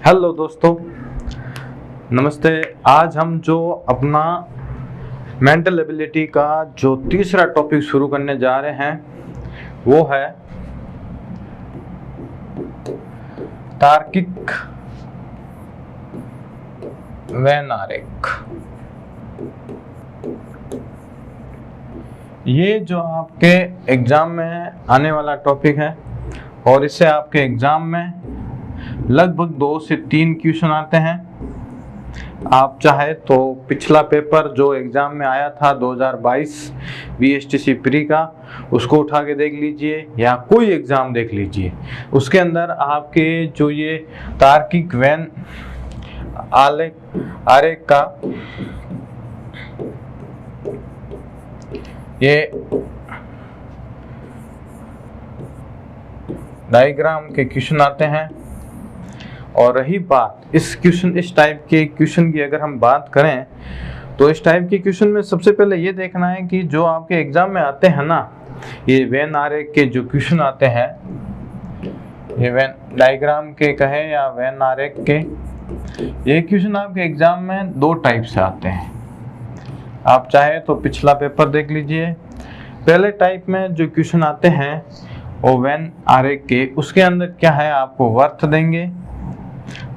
Hello दोस्तों, नमस्ते। आज हम जो अपना मेंटल एबिलिटी का जो तीसरा टॉपिक शुरू करने जा रहे हैं वो है तार्किक वैनारिक। ये जो आपके एग्ज़ाम में आने वाला टॉपिक है और इससे आपके एग्ज़ाम में लगभग 2 से 3 क्वेश्चन आते हैं। आप चाहे तो पिछला पेपर जो एग्ज़ाम में आया था 2022 VSTC प्री का, उसको उठा के देख लीजिए या कोई एग्ज़ाम देख लीजिए। उसके अंदर आपके जो ये तार्किक वैन आरेख का ये डायग्राम के क्वेश्चन आते हैं। और रही बात इस टाइप के क्वेश्चन की, अगर हम बात करें तो इस टाइप के क्वेश्चन में सबसे पहले ये देखना है कि जो आपके एग्जाम में आते हैं ना, ये वैन आरेख के जो क्वेश्चन आते हैं, ये वैन डायग्राम के कहे या वैन आरेख के, ये क्वेश्चन आपके एग्जाम में 2 टाइप से आते हैं। आप चाहे तो पिछला पेपर देख लीजिए। पहले टाइप में जो क्वेश्चन आते हैं वो वैन आरेख के, उसके अंदर क्या है, आपको वर्थ देंगे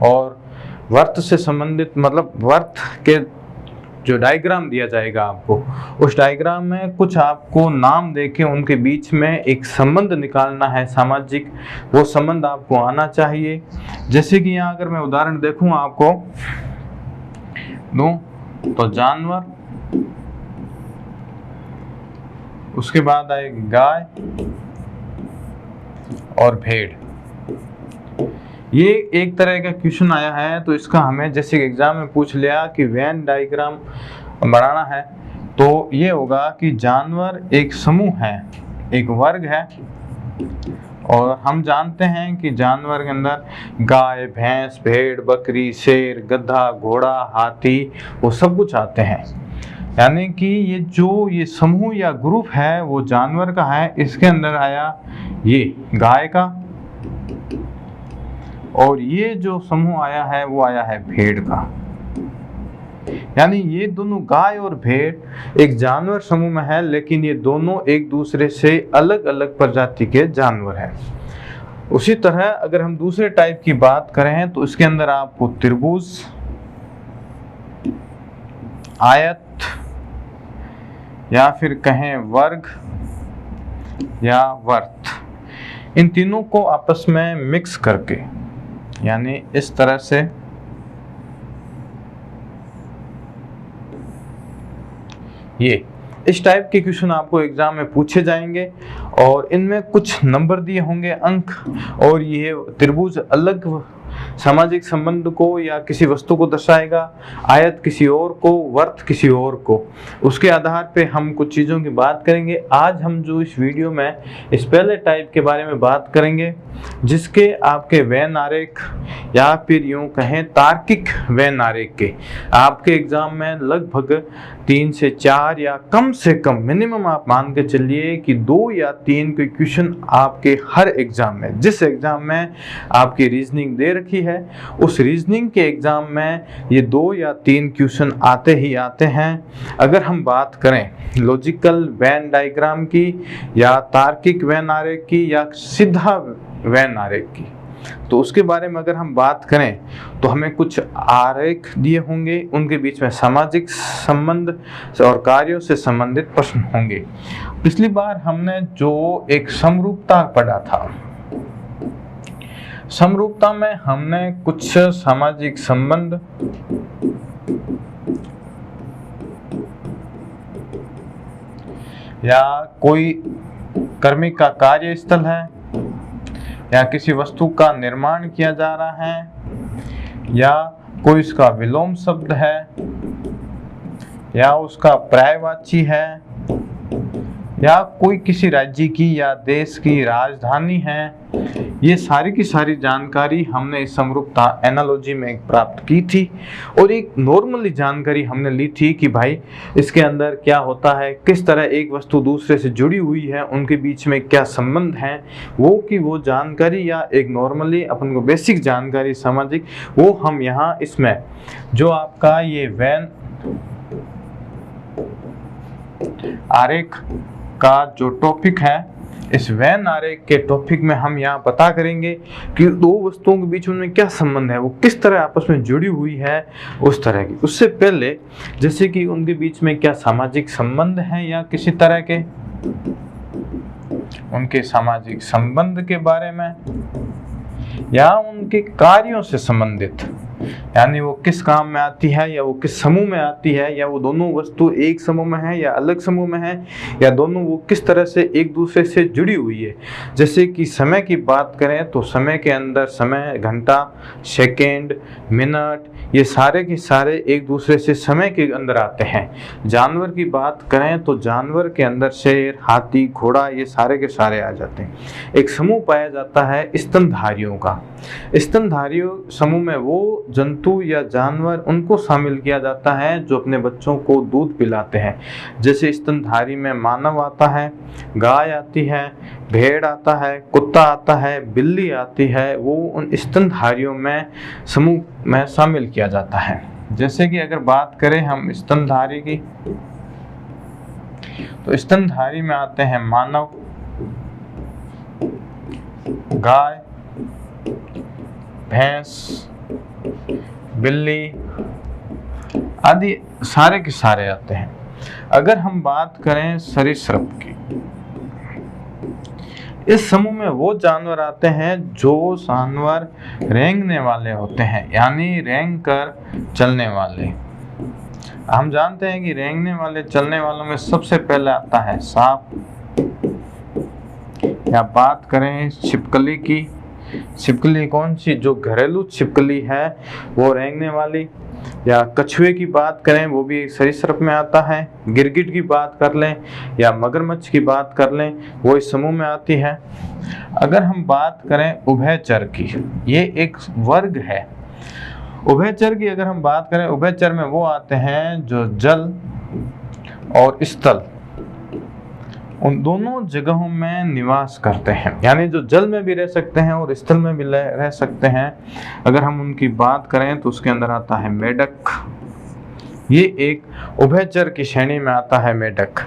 और वर्थ से संबंधित मतलब वर्थ के जो डायग्राम दिया जाएगा आपको, उस डायग्राम में कुछ आपको नाम देके उनके बीच में एक संबंध निकालना है सामाजिक। वो संबंध आपको आना चाहिए। जैसे कि यहाँ अगर मैं उदाहरण देखूं आपको दूं तो जानवर, उसके बाद आएगी गाय और भेड़। ये एक तरह का क्वेश्चन आया है, तो इसका हमें जैसे एग्जाम में पूछ लिया कि वैन डायग्राम बनाना है, तो ये होगा कि जानवर एक समूह है, एक वर्ग है। और हम जानते हैं कि जानवर के अंदर गाय, भैंस, भेड़, बकरी, शेर, गधा, घोड़ा, हाथी, वो सब कुछ आते हैं। यानी कि ये समूह या ग्रुप है वो जानवर का है। इसके अंदर आया ये गाय का, और ये जो समूह आया है वो आया है भेड़ का। यानी ये दोनों गाय और भेड़ एक जानवर समूह में है, लेकिन ये दोनों एक दूसरे से अलग अलग प्रजाति के जानवर हैं। उसी तरह अगर हम दूसरे टाइप की बात करें तो इसके अंदर आपको त्रिभुज, आयत या फिर कहें वर्ग या वर्त, इन तीनों को आपस में मिक्स करके, यानी इस तरह से ये इस टाइप के क्वेश्चन आपको एग्जाम में पूछे जाएंगे और इनमें कुछ नंबर दिए होंगे, अंक। और ये त्रिभुज अलग सामाजिक संबंध को या किसी वस्तु को दर्शाएगा, आयत किसी और को, वर्त किसी और को। उसके आधार पे हम कुछ चीज़ों की बात करेंगे। आज हम जो इस वीडियो में इस पहले टाइप के बारे में बात करेंगे, जिसके आपके वैन आरेख या फिर यूं कहें तार्किक वैन आरेख के आपके एग्जाम में लगभग 3 से 4 या कम से कम मिनिमम आप मान के चलिए कि 2 या 3 के क्वेश्चन आपके हर एग्जाम में, जिस एग्जाम में आपकी रीजनिंग दे रखी है, उस रीजनिंग के एग्जाम में ये 2 या 3 क्वेश्चन आते ही आते हैं। अगर हम बात करें लॉजिकल वैन डायग्राम की या तार्किक वैन आरेख की या सीधा वैन आरेख की, तो उसके बारे में अगर हम बात करें तो हमें कुछ आरेख दिए होंगे, उनके बीच में सामाजिक संबंध और कार्यों से संबंधित प्रश्न होंगे। पिछली बार हमने जो एक समरूपता पढ़ा था, समरूपता में हमने कुछ सामाजिक संबंध या कोई कर्मिक का कार्यस्थल है या किसी वस्तु का निर्माण किया जा रहा है या कोई इसका विलोम शब्द है या उसका पर्यायवाची है या कोई किसी राज्य की या देश की राजधानी है। ये सारी की सारी जानकारी हमने इस समरूपता एनालॉजी में प्राप्त की थी और एक नॉर्मली जानकारी हमने ली थी कि भाई इसके अंदर क्या होता है, किस तरह एक वस्तु दूसरे से जुड़ी हुई है, उनके बीच में क्या संबंध है, वो जानकारी या एक नॉर्मली अपन को बेसिक जानकारी सामाजिक, वो हम यहाँ इसमें जो आपका ये वेन आरेख का जो टॉपिक है, इस वेन आरेख के टॉपिक में हम यहाँ पता करेंगे कि दो वस्तुओं के बीच में क्या संबंध है, वो किस तरह आपस में जुड़ी हुई है उस तरह की। उससे पहले जैसे कि उनके बीच में क्या सामाजिक संबंध है या किसी तरह के उनके सामाजिक संबंध के बारे में या उनके कार्यों से संबंधित, यानी वो किस काम में आती है या वो किस समूह में आती है, या वो दोनों वस्तु एक समूह में है या अलग समूह में है, या दोनों वो किस तरह से एक दूसरे से जुड़ी हुई है। जैसे कि समय की बात करें तो समय के अंदर समय, घंटा, सेकेंड, मिनट, ये सारे के सारे एक दूसरे से समय के अंदर आते हैं। जानवर की बात करें तो जानवर के अंदर शेर, हाथी, घोड़ा, ये सारे के सारे आ जाते हैं। एक समूह पाया जाता है स्तनधारियों का। स्तनधारियों समूह में वो जंतु या जानवर उनको शामिल किया जाता है जो अपने बच्चों को दूध पिलाते हैं। जैसे स्तनधारी में मानव आता है, गाय आती है, भेड़ आता है, कुत्ता आता है, बिल्ली आती है, वो उन स्तनधारियों में समूह में शामिल किया जाता है। जैसे कि अगर बात करें हम स्तनधारी की, तो स्तनधारी में आते हैं मानव, गाय, भैंस, बिल्ली आदि सारे के सारे आते हैं। अगर हम बात करें सरीसृप की, इस समूह में वो जानवर आते हैं जो जानवर रेंगने वाले होते हैं, यानी रेंग कर चलने वाले। हम जानते हैं कि रेंगने वाले चलने वालों में सबसे पहले आता है सांप, या बात करें छिपकली की, छिपकली कौन सी, जो घरेलू छिपकली है वो रेंगने वाली, या कछुए की बात करें वो भी एक सरीसृप में आता है, गिरगिट की बात कर लें या मगरमच्छ की बात कर लें वो इस समूह में आती है। अगर हम बात करें उभयचर की, ये एक वर्ग है। उभयचर की अगर हम बात करें, उभयचर में वो आते हैं जो जल और स्थल उन दोनों जगहों में निवास करते हैं, यानी जो जल में भी रह सकते हैं और स्थल में भी रह सकते हैं। अगर हम उनकी बात करें तो उसके अंदर आता है मेढक, ये एक उभयचर की श्रेणी में आता है मेढक।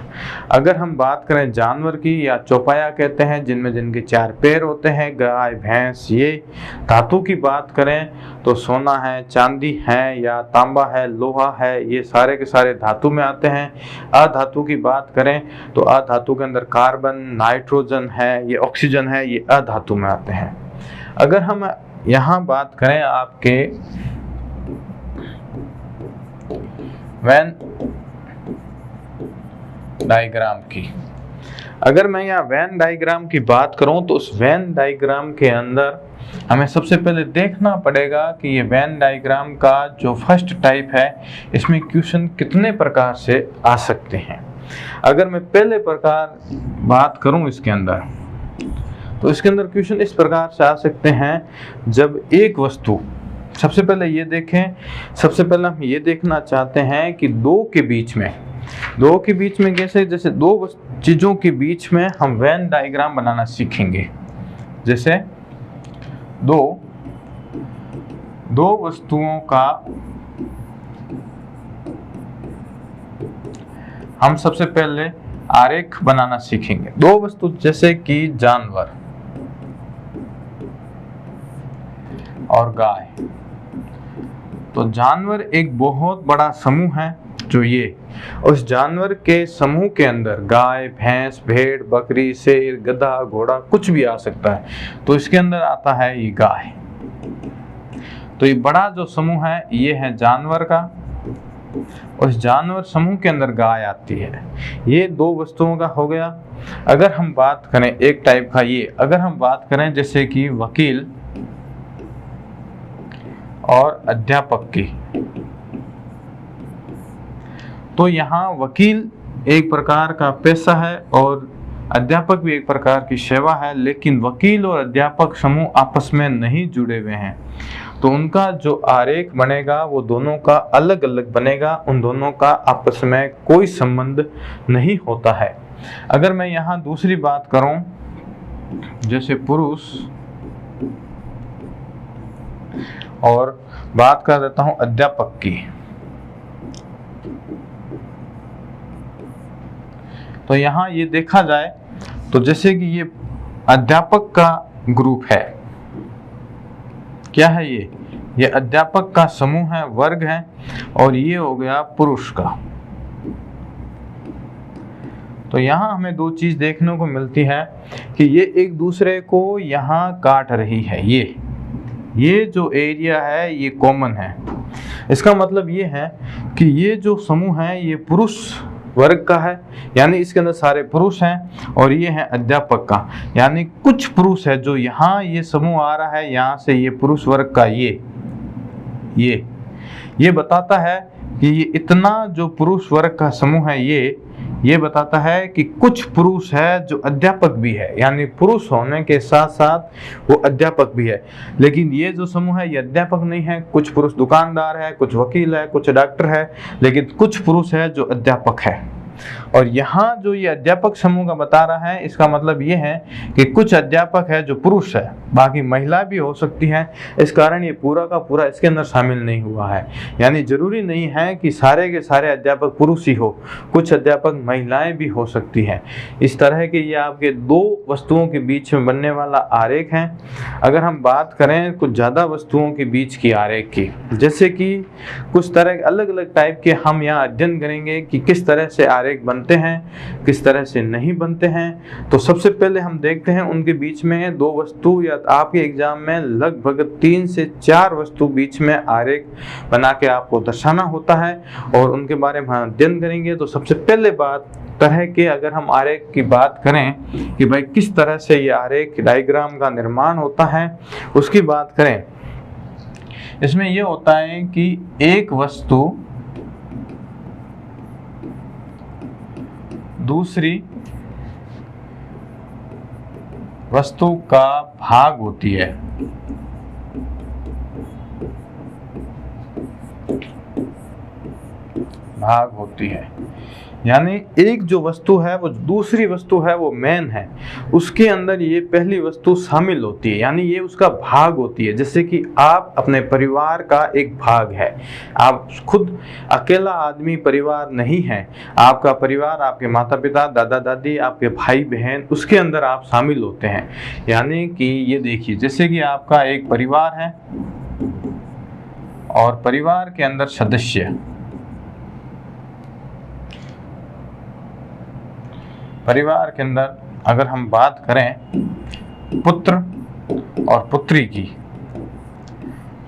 अगर हम बात करें जानवर की, या चौपाया कहते हैं जिनके 4 पैर होते हैं, गाय, भैंस, ये। धातु की बात करें तो सोना है, चांदी है, या तांबा है, लोहा है, ये सारे के सारे धातु में आते हैं। अधातु की बात करें तो अधातु के अंदर कार्बन, नाइट्रोजन है, ये ऑक्सीजन है, ये अधातु में आते हैं। अगर हम यहाँ बात करें आपके वेन डायग्राम की, अगर मैं यहाँ वेन डायग्राम की बात करूं तो उस वेन डायग्राम के अंदर हमें सबसे पहले देखना पड़ेगा कि ये वेन डायग्राम का जो फर्स्ट टाइप है इसमें क्वेश्चन कितने प्रकार से आ सकते हैं। अगर मैं पहले प्रकार बात करूं इसके अंदर, तो इसके अंदर क्वेश्चन इस प्रकार से आ सकते हैं। जब एक वस्तु, सबसे पहले ये देखें, सबसे पहले हम ये देखना चाहते हैं कि दो के बीच में कैसे, जैसे दो चीज़ों के बीच में हम वेन डायग्राम बनाना सीखेंगे। जैसे दो वस्तुओं का हम सबसे पहले आरेख बनाना सीखेंगे। दो वस्तु जैसे कि जानवर और गाय, तो जानवर एक बहुत बड़ा समूह है जो ये, उस जानवर के समूह के अंदर गाय, भैंस, भेड़, बकरी, शेर, गधा, घोड़ा कुछ भी आ सकता है, तो इसके अंदर आता है ये गाय। तो ये बड़ा जो समूह है ये है जानवर का, उस जानवर समूह के अंदर गाय आती है। ये दो वस्तुओं का हो गया। अगर हम बात करें एक टाइप का ये, अगर हम बात करें जैसे कि वकील और अध्यापक की, तो यहाँ वकील एक प्रकार का पेशा है और अध्यापक भी एक प्रकार की सेवा है, लेकिन वकील और अध्यापक समूह आपस में नहीं जुड़े हुए हैं, तो उनका जो आरेख बनेगा वो दोनों का अलग अलग बनेगा, उन दोनों का आपस में कोई संबंध नहीं होता है। अगर मैं यहाँ दूसरी बात करूं, जैसे पुरुष, और बात कर देता हूं अध्यापक की, तो यहाँ ये देखा जाए तो जैसे कि ये अध्यापक का ग्रुप है, क्या है ये अध्यापक का समूह है, वर्ग है, और ये हो गया पुरुष का। तो यहाँ हमें दो चीज देखने को मिलती है कि ये एक दूसरे को यहाँ काट रही है। ये जो एरिया है ये कॉमन है। इसका मतलब ये है कि ये जो समूह है ये पुरुष वर्ग का है, यानी इसके अंदर सारे पुरुष हैं, और ये है अध्यापक का, यानी कुछ पुरुष है जो यहाँ ये समूह आ रहा है, यहाँ से ये पुरुष वर्ग का ये बताता है कि ये इतना जो पुरुष वर्ग का समूह है ये बताता है कि कुछ पुरुष है जो अध्यापक भी है, यानी पुरुष होने के साथ साथ वो अध्यापक भी है। लेकिन ये जो समूह है ये अध्यापक नहीं है, कुछ पुरुष दुकानदार है, कुछ वकील है, कुछ डॉक्टर है, लेकिन कुछ पुरुष है जो अध्यापक है। और यहाँ जो ये अध्यापक समूह का बता रहा है, इसका मतलब ये है कि कुछ अध्यापक है जो पुरुष है, बाकी महिला भी हो सकती है। इस कारण ये पूरा का पूरा इसके अंदर शामिल नहीं हुआ है, यानी जरूरी नहीं है कि सारे के सारे अध्यापक पुरुष ही हो, कुछ अध्यापक महिलाएं भी हो सकती हैं। इस तरह के ये आपके दो वस्तुओं के बीच में बनने वाला आरेख है। अगर हम बात करें कुछ ज़्यादा वस्तुओं के बीच की आरेख की, जैसे कि कुछ तरह अलग अलग टाइप के हम यहाँ अध्ययन करेंगे कि किस तरह से आरेख बनते हैं, किस तरह से नहीं बनते हैं। तो सबसे पहले हम देखते हैं उनके बीच में दो वस्तु, या आपके एग्जाम में लगभग 3 से 4 वस्तु बीच में आरेख बना के आपको दर्शाना होता है, और उनके बारे में हम अध्ययन करेंगे। तो सबसे पहले बात तरह के अगर हम आरेख की बात करें कि भाई किस तरह से ये आरेख डायग्राम का निर्माण होता है, उसकी बात करें। इसमें यह होता है कि एक वस्तु दूसरी वस्तु का भाग होती है। यानी एक जो वस्तु है वो दूसरी वस्तु है वो मेन है, उसके अंदर ये पहली वस्तु शामिल होती है, यानी ये उसका भाग होती है। जैसे कि आप अपने परिवार का एक भाग है, आप खुद अकेला आदमी परिवार नहीं है, आपका परिवार आपके माता पिता, दादा दादी, आपके भाई बहन, उसके अंदर आप शामिल होते हैं। यानी कि ये देखिए, जैसे कि आपका एक परिवार है और परिवार के अंदर सदस्य, परिवार के अंदर अगर हम बात करें पुत्र और पुत्री की,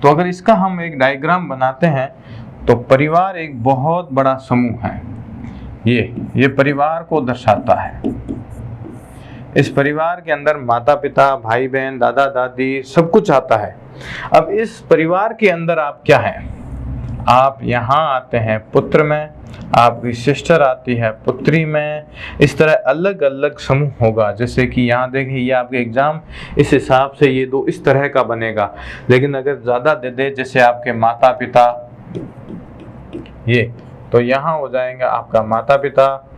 तो अगर इसका हम एक डायग्राम बनाते हैं तो परिवार एक बहुत बड़ा समूह है। ये परिवार को दर्शाता है। इस परिवार के अंदर माता पिता, भाई बहन, दादा दादी सब कुछ आता है। अब इस परिवार के अंदर आप क्या हैं? आप यहाँ आते हैं पुत्र में, आपकी सिस्टर आती है पुत्री में, इस तरह अलग अलग समूह होगा। जैसे कि यहाँ देखिए, ये आपके एग्जाम इस हिसाब से ये दो इस तरह का बनेगा। लेकिन अगर ज़्यादा दे दे, जैसे आपके माता पिता, ये तो यहाँ हो जाएगा आपका माता पिता,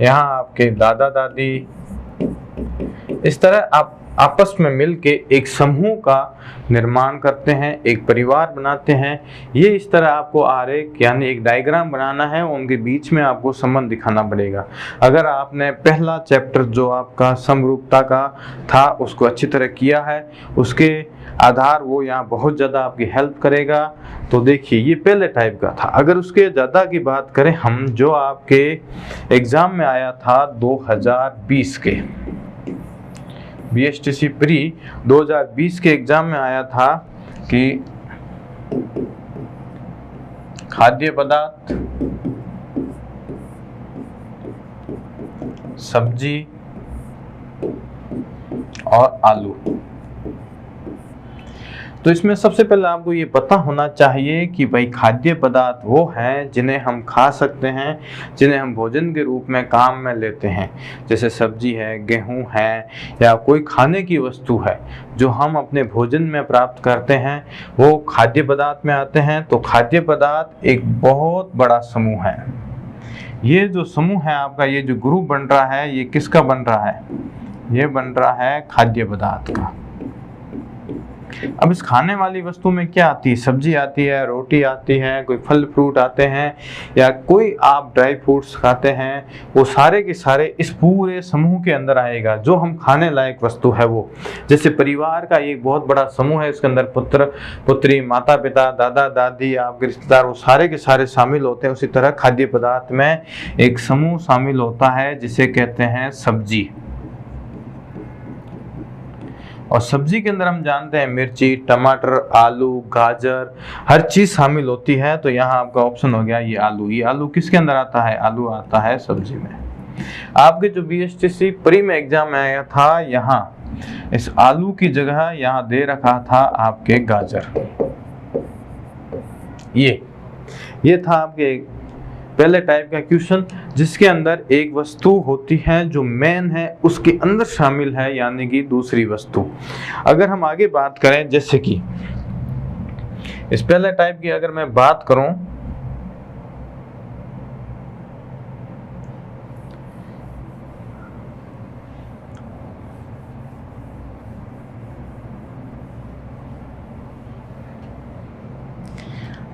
यहाँ आपके दादा दादी। इस तरह आप आपस में मिलके एक समूह का निर्माण करते हैं, एक परिवार बनाते हैं। ये इस तरह आपको आरेख यानी एक डायग्राम बनाना है, उनके बीच में आपको संबंध दिखाना पड़ेगा। अगर आपने पहला चैप्टर जो आपका समरूपता का था उसको अच्छी तरह किया है, उसके आधार वो यहाँ बहुत ज़्यादा आपकी हेल्प करेगा। तो देखिए, ये पहले टाइप का था। अगर उसके ज़्यादा की बात करें हम, जो आपके एग्ज़ाम में आया था 2020 के BSTC प्री 2020 के एग्जाम में आया था कि खाद्य पदार्थ, सब्जी और आलू। तो इसमें सबसे पहले आपको ये पता होना चाहिए कि भाई खाद्य पदार्थ वो हैं जिन्हें हम खा सकते हैं, जिन्हें हम भोजन के रूप में काम में लेते हैं। जैसे सब्जी है, गेहूं है, या कोई खाने की वस्तु है जो हम अपने भोजन में प्राप्त करते हैं, वो खाद्य पदार्थ में आते हैं। तो खाद्य पदार्थ एक बहुत बड़ा समूह है। ये जो समूह है आपका, ये जो ग्रुप बन रहा है, ये किसका बन रहा है? ये बन रहा है खाद्य पदार्थ का। अब इस खाने वाली वस्तु में क्या आती है? सब्जी आती है, रोटी आती है, कोई फल फ्रूट आते हैं, या कोई आप ड्राई फ्रूट्स खाते हैं, वो सारे के सारे इस पूरे समूह के अंदर आएगा जो हम खाने लायक वस्तु है वो। जैसे परिवार का एक बहुत बड़ा समूह है, इसके अंदर पुत्र पुत्री, माता पिता, दादा दादी, आपके रिश्तेदार, वो सारे के सारे शामिल होते हैं। उसी तरह खाद्य पदार्थ में एक समूह शामिल होता है जिसे कहते हैं सब्जी। और सब्जी के अंदर हम जानते हैं मिर्ची, टमाटर, आलू, गाजर, हर चीज शामिल होती है। तो यहाँ आपका ऑप्शन हो गया ये आलू। ये आलू किसके अंदर आता है? आलू आता है सब्जी में। आपके जो BSTC प्री में एग्जाम आया था, यहाँ इस आलू की जगह यहाँ दे रखा था आपके गाजर। ये था आपके पहले टाइप का क्वेश्चन, जिसके अंदर एक वस्तु होती है जो मेन है, उसके अंदर शामिल है, यानी कि दूसरी वस्तु। अगर हम आगे बात करें, जैसे कि इस पहले टाइप की अगर मैं बात करूं,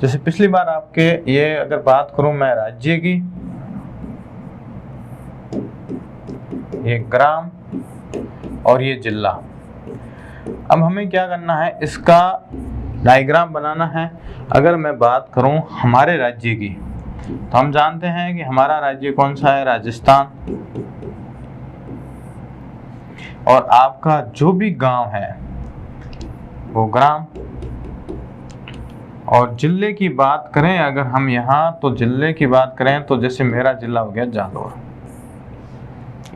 जैसे पिछली बार आपके ये अगर बात करूं मैं राज्य की, ये ग्राम और ये जिला। अब हमें क्या करना है? इसका डायग्राम बनाना है। अगर मैं बात करूं हमारे राज्य की, तो हम जानते हैं कि हमारा राज्य कौन सा है? राजस्थान। और आपका जो भी गांव है वो ग्राम। और जिले की बात करें अगर हम यहाँ, तो जिले की बात करें तो जैसे मेरा जिला हो गया जालौर।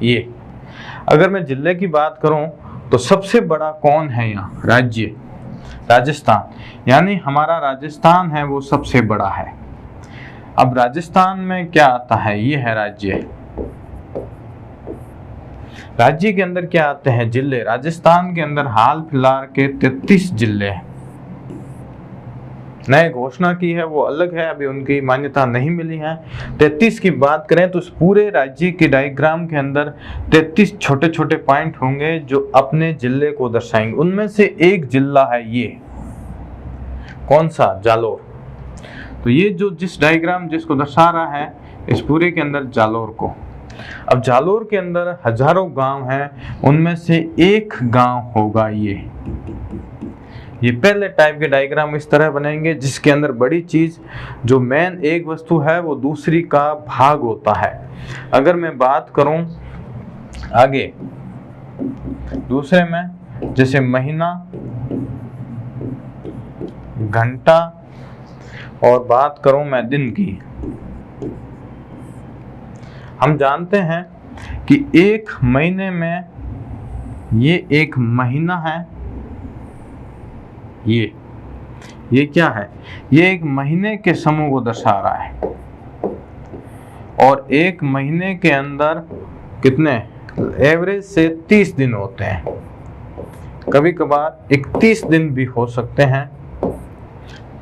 ये अगर मैं जिले की बात करूं तो सबसे बड़ा कौन है यहाँ? राज्य राजस्थान। यानी हमारा राजस्थान है वो सबसे बड़ा है। अब राजस्थान में क्या आता है? ये है राज्य। राज्य के अंदर क्या आते हैं? जिले। राजस्थान के अंदर हाल फिलहाल के 33 जिले हैं। नए घोषणा की है वो अलग है, अभी उनकी मान्यता नहीं मिली है। 33 की बात करें तो इस पूरे राज्य के डायग्राम के अंदर 33 छोटे छोटे पॉइंट होंगे जो अपने जिले को दर्शाएंगे। उनमें से एक जिला है ये, कौन सा? जालौर। तो ये जो जिस डायग्राम जिसको दर्शा रहा है, इस पूरे के अंदर जालौर को। अब जालौर के अंदर हजारों गांव हैं, उनमें से एक गांव होगा ये पहले टाइप के डायग्राम इस तरह बनेंगे, जिसके अंदर बड़ी चीज जो मेन एक वस्तु है वो दूसरी का भाग होता है। अगर मैं बात करूं आगे दूसरे में, जैसे महीना, घंटा, और बात करूं मैं दिन की। हम जानते हैं कि एक महीने में ये एक महीना है। ये क्या है? ये एक महीने के समूह को दर्शा रहा है। और एक महीने के अंदर कितने एवरेज से 30 दिन होते हैं, कभी कभार 31 दिन भी हो सकते हैं।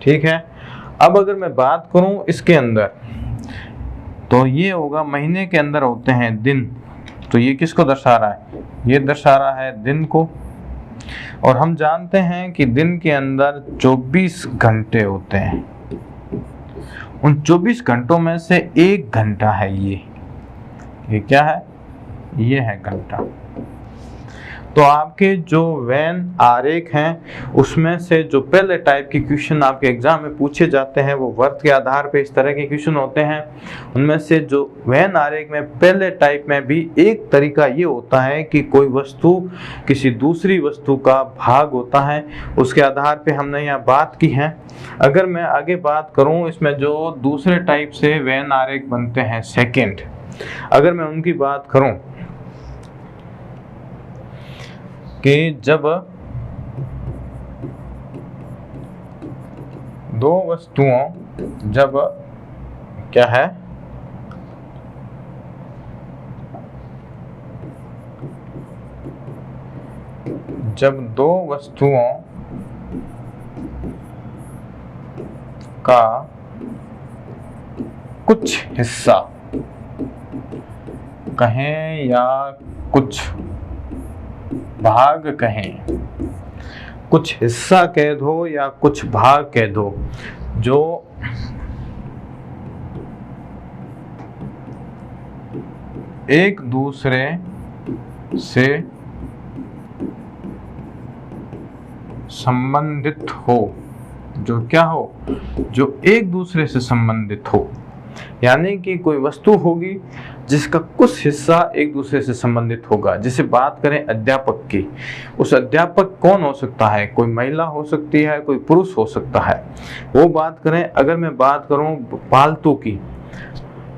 ठीक है। अब अगर मैं बात करूं इसके अंदर, तो ये होगा महीने के अंदर होते हैं दिन। तो ये किसको दर्शा रहा है? ये दर्शा रहा है दिन को। और हम जानते हैं कि दिन के अंदर 24 घंटे होते हैं। उन 24 घंटों में से एक घंटा है ये क्या है? ये है घंटा। तो आपके जो वेन आरेख हैं उसमें से जो पहले टाइप के क्वेश्चन आपके एग्जाम में पूछे जाते हैं वो वर्त के आधार पे इस तरह के क्वेश्चन होते हैं। उनमें से जो वेन आरेख में पहले टाइप में भी एक तरीका ये होता है कि कोई वस्तु किसी दूसरी वस्तु का भाग होता है, उसके आधार पे हमने यहाँ बात की है। अगर मैं आगे बात करूँ इसमें जो दूसरे टाइप से वेन आरेख बनते हैं सेकेंड, अगर मैं उनकी बात करूँ कि जब दो वस्तुओं जब क्या है जब दो वस्तुओं का कुछ हिस्सा कहें या कुछ भाग कहें, कुछ हिस्सा कह दो या कुछ भाग कह दो, जो एक दूसरे से संबंधित हो, जो क्या हो, जो एक दूसरे से संबंधित हो। यानी कि कोई वस्तु होगी जिसका कुछ हिस्सा एक दूसरे से संबंधित होगा। जैसे बात करें अध्यापक की, उस अध्यापक कौन हो सकता है, कोई महिला हो सकती है, कोई पुरुष हो सकता है। वो बात करें, अगर मैं बात करूं पालतू की,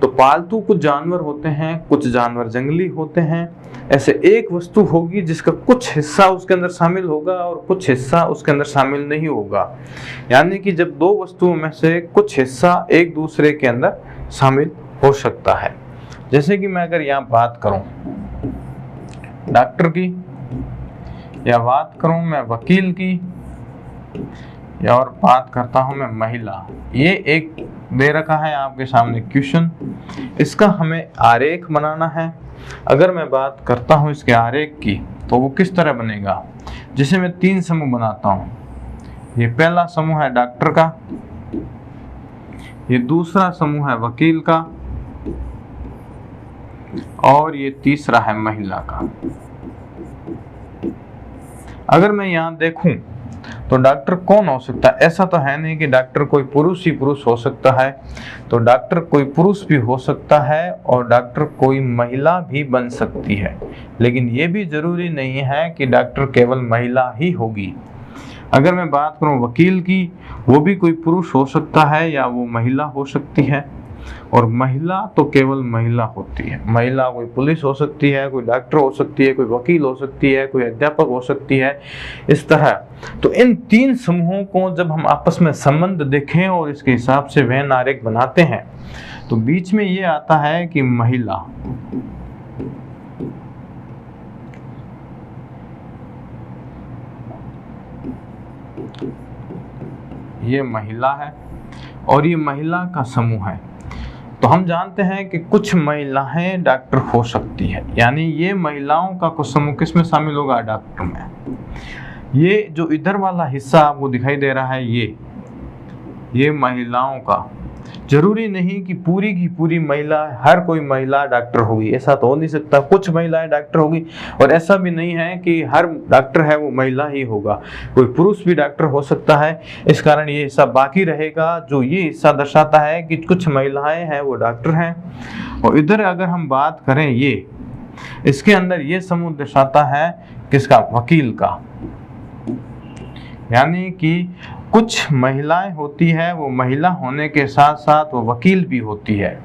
तो पालतू कुछ जानवर होते हैं, कुछ जानवर जंगली होते हैं। ऐसे एक वस्तु होगी जिसका कुछ हिस्सा उसके अंदर शामिल होगा और कुछ हिस्सा उसके अंदर शामिल नहीं होगा। यानी कि जब दो वस्तुओं में से कुछ हिस्सा एक दूसरे के अंदर शामिल हो सकता है। जैसे कि मैं अगर यहाँ बात करूं डॉक्टर की, या बात करूं मैं वकील की, या और बात करता हूं मैं महिला। ये एक दे रखा है आपके सामने क्वेश्चन, इसका हमें आरेख बनाना है। अगर मैं बात करता हूं इसके आरेख की, तो वो किस तरह बनेगा। जैसे मैं 3 समूह बनाता हूं। ये पहला समूह है डॉक्टर का, ये दूसरा समूह है वकील का, और ये तीसरा है महिला का। अगर मैं यहाँ देखूं तो डॉक्टर कौन हो सकता है। ऐसा तो है नहीं कि डॉक्टर कोई पुरुष ही पुरुष हो सकता है, तो डॉक्टर कोई पुरुष भी हो सकता है और डॉक्टर कोई महिला भी बन सकती है। लेकिन ये भी जरूरी नहीं है कि डॉक्टर केवल महिला ही होगी। अगर मैं बात करूं वकील की, वो भी कोई पुरुष हो सकता है या वो महिला हो सकती है। और महिला तो केवल महिला होती है। महिला कोई पुलिस हो सकती है, कोई डॉक्टर हो सकती है, कोई वकील हो सकती है, कोई अध्यापक हो सकती है, इस तरह। तो इन 3 समूहों को जब हम आपस में संबंध देखें और इसके हिसाब से वेन आरेख बनाते हैं, तो बीच में ये आता है कि महिला, ये महिला है और ये महिला का समूह है। तो हम जानते हैं कि कुछ महिलाएं डॉक्टर हो सकती है, यानी ये महिलाओं का कुछ समूह किस में शामिल होगा, डॉक्टर में। ये जो इधर वाला हिस्सा आपको दिखाई दे रहा है, ये महिलाओं का, जरूरी नहीं कि पूरी की पूरी महिला, हर कोई महिला डॉक्टर होगी, ऐसा तो हो नहीं सकता। कुछ महिलाएं डॉक्टर होगी, और ऐसा भी नहीं है कि हर डॉक्टर है वो महिला ही होगा, कोई पुरुष भी डॉक्टर हो सकता है। इस कारण ये हिस्सा बाकी रहेगा, जो ये हिस्सा दर्शाता है कि कुछ महिलाएं हैं वो डॉक्टर हैं। और इधर अगर हम बात करें, ये इसके अंदर ये समूह दर्शाता है किसका, वकील का। यानी कि कुछ महिलाएं होती है, वो महिला होने के साथ साथ वो वकील भी होती है,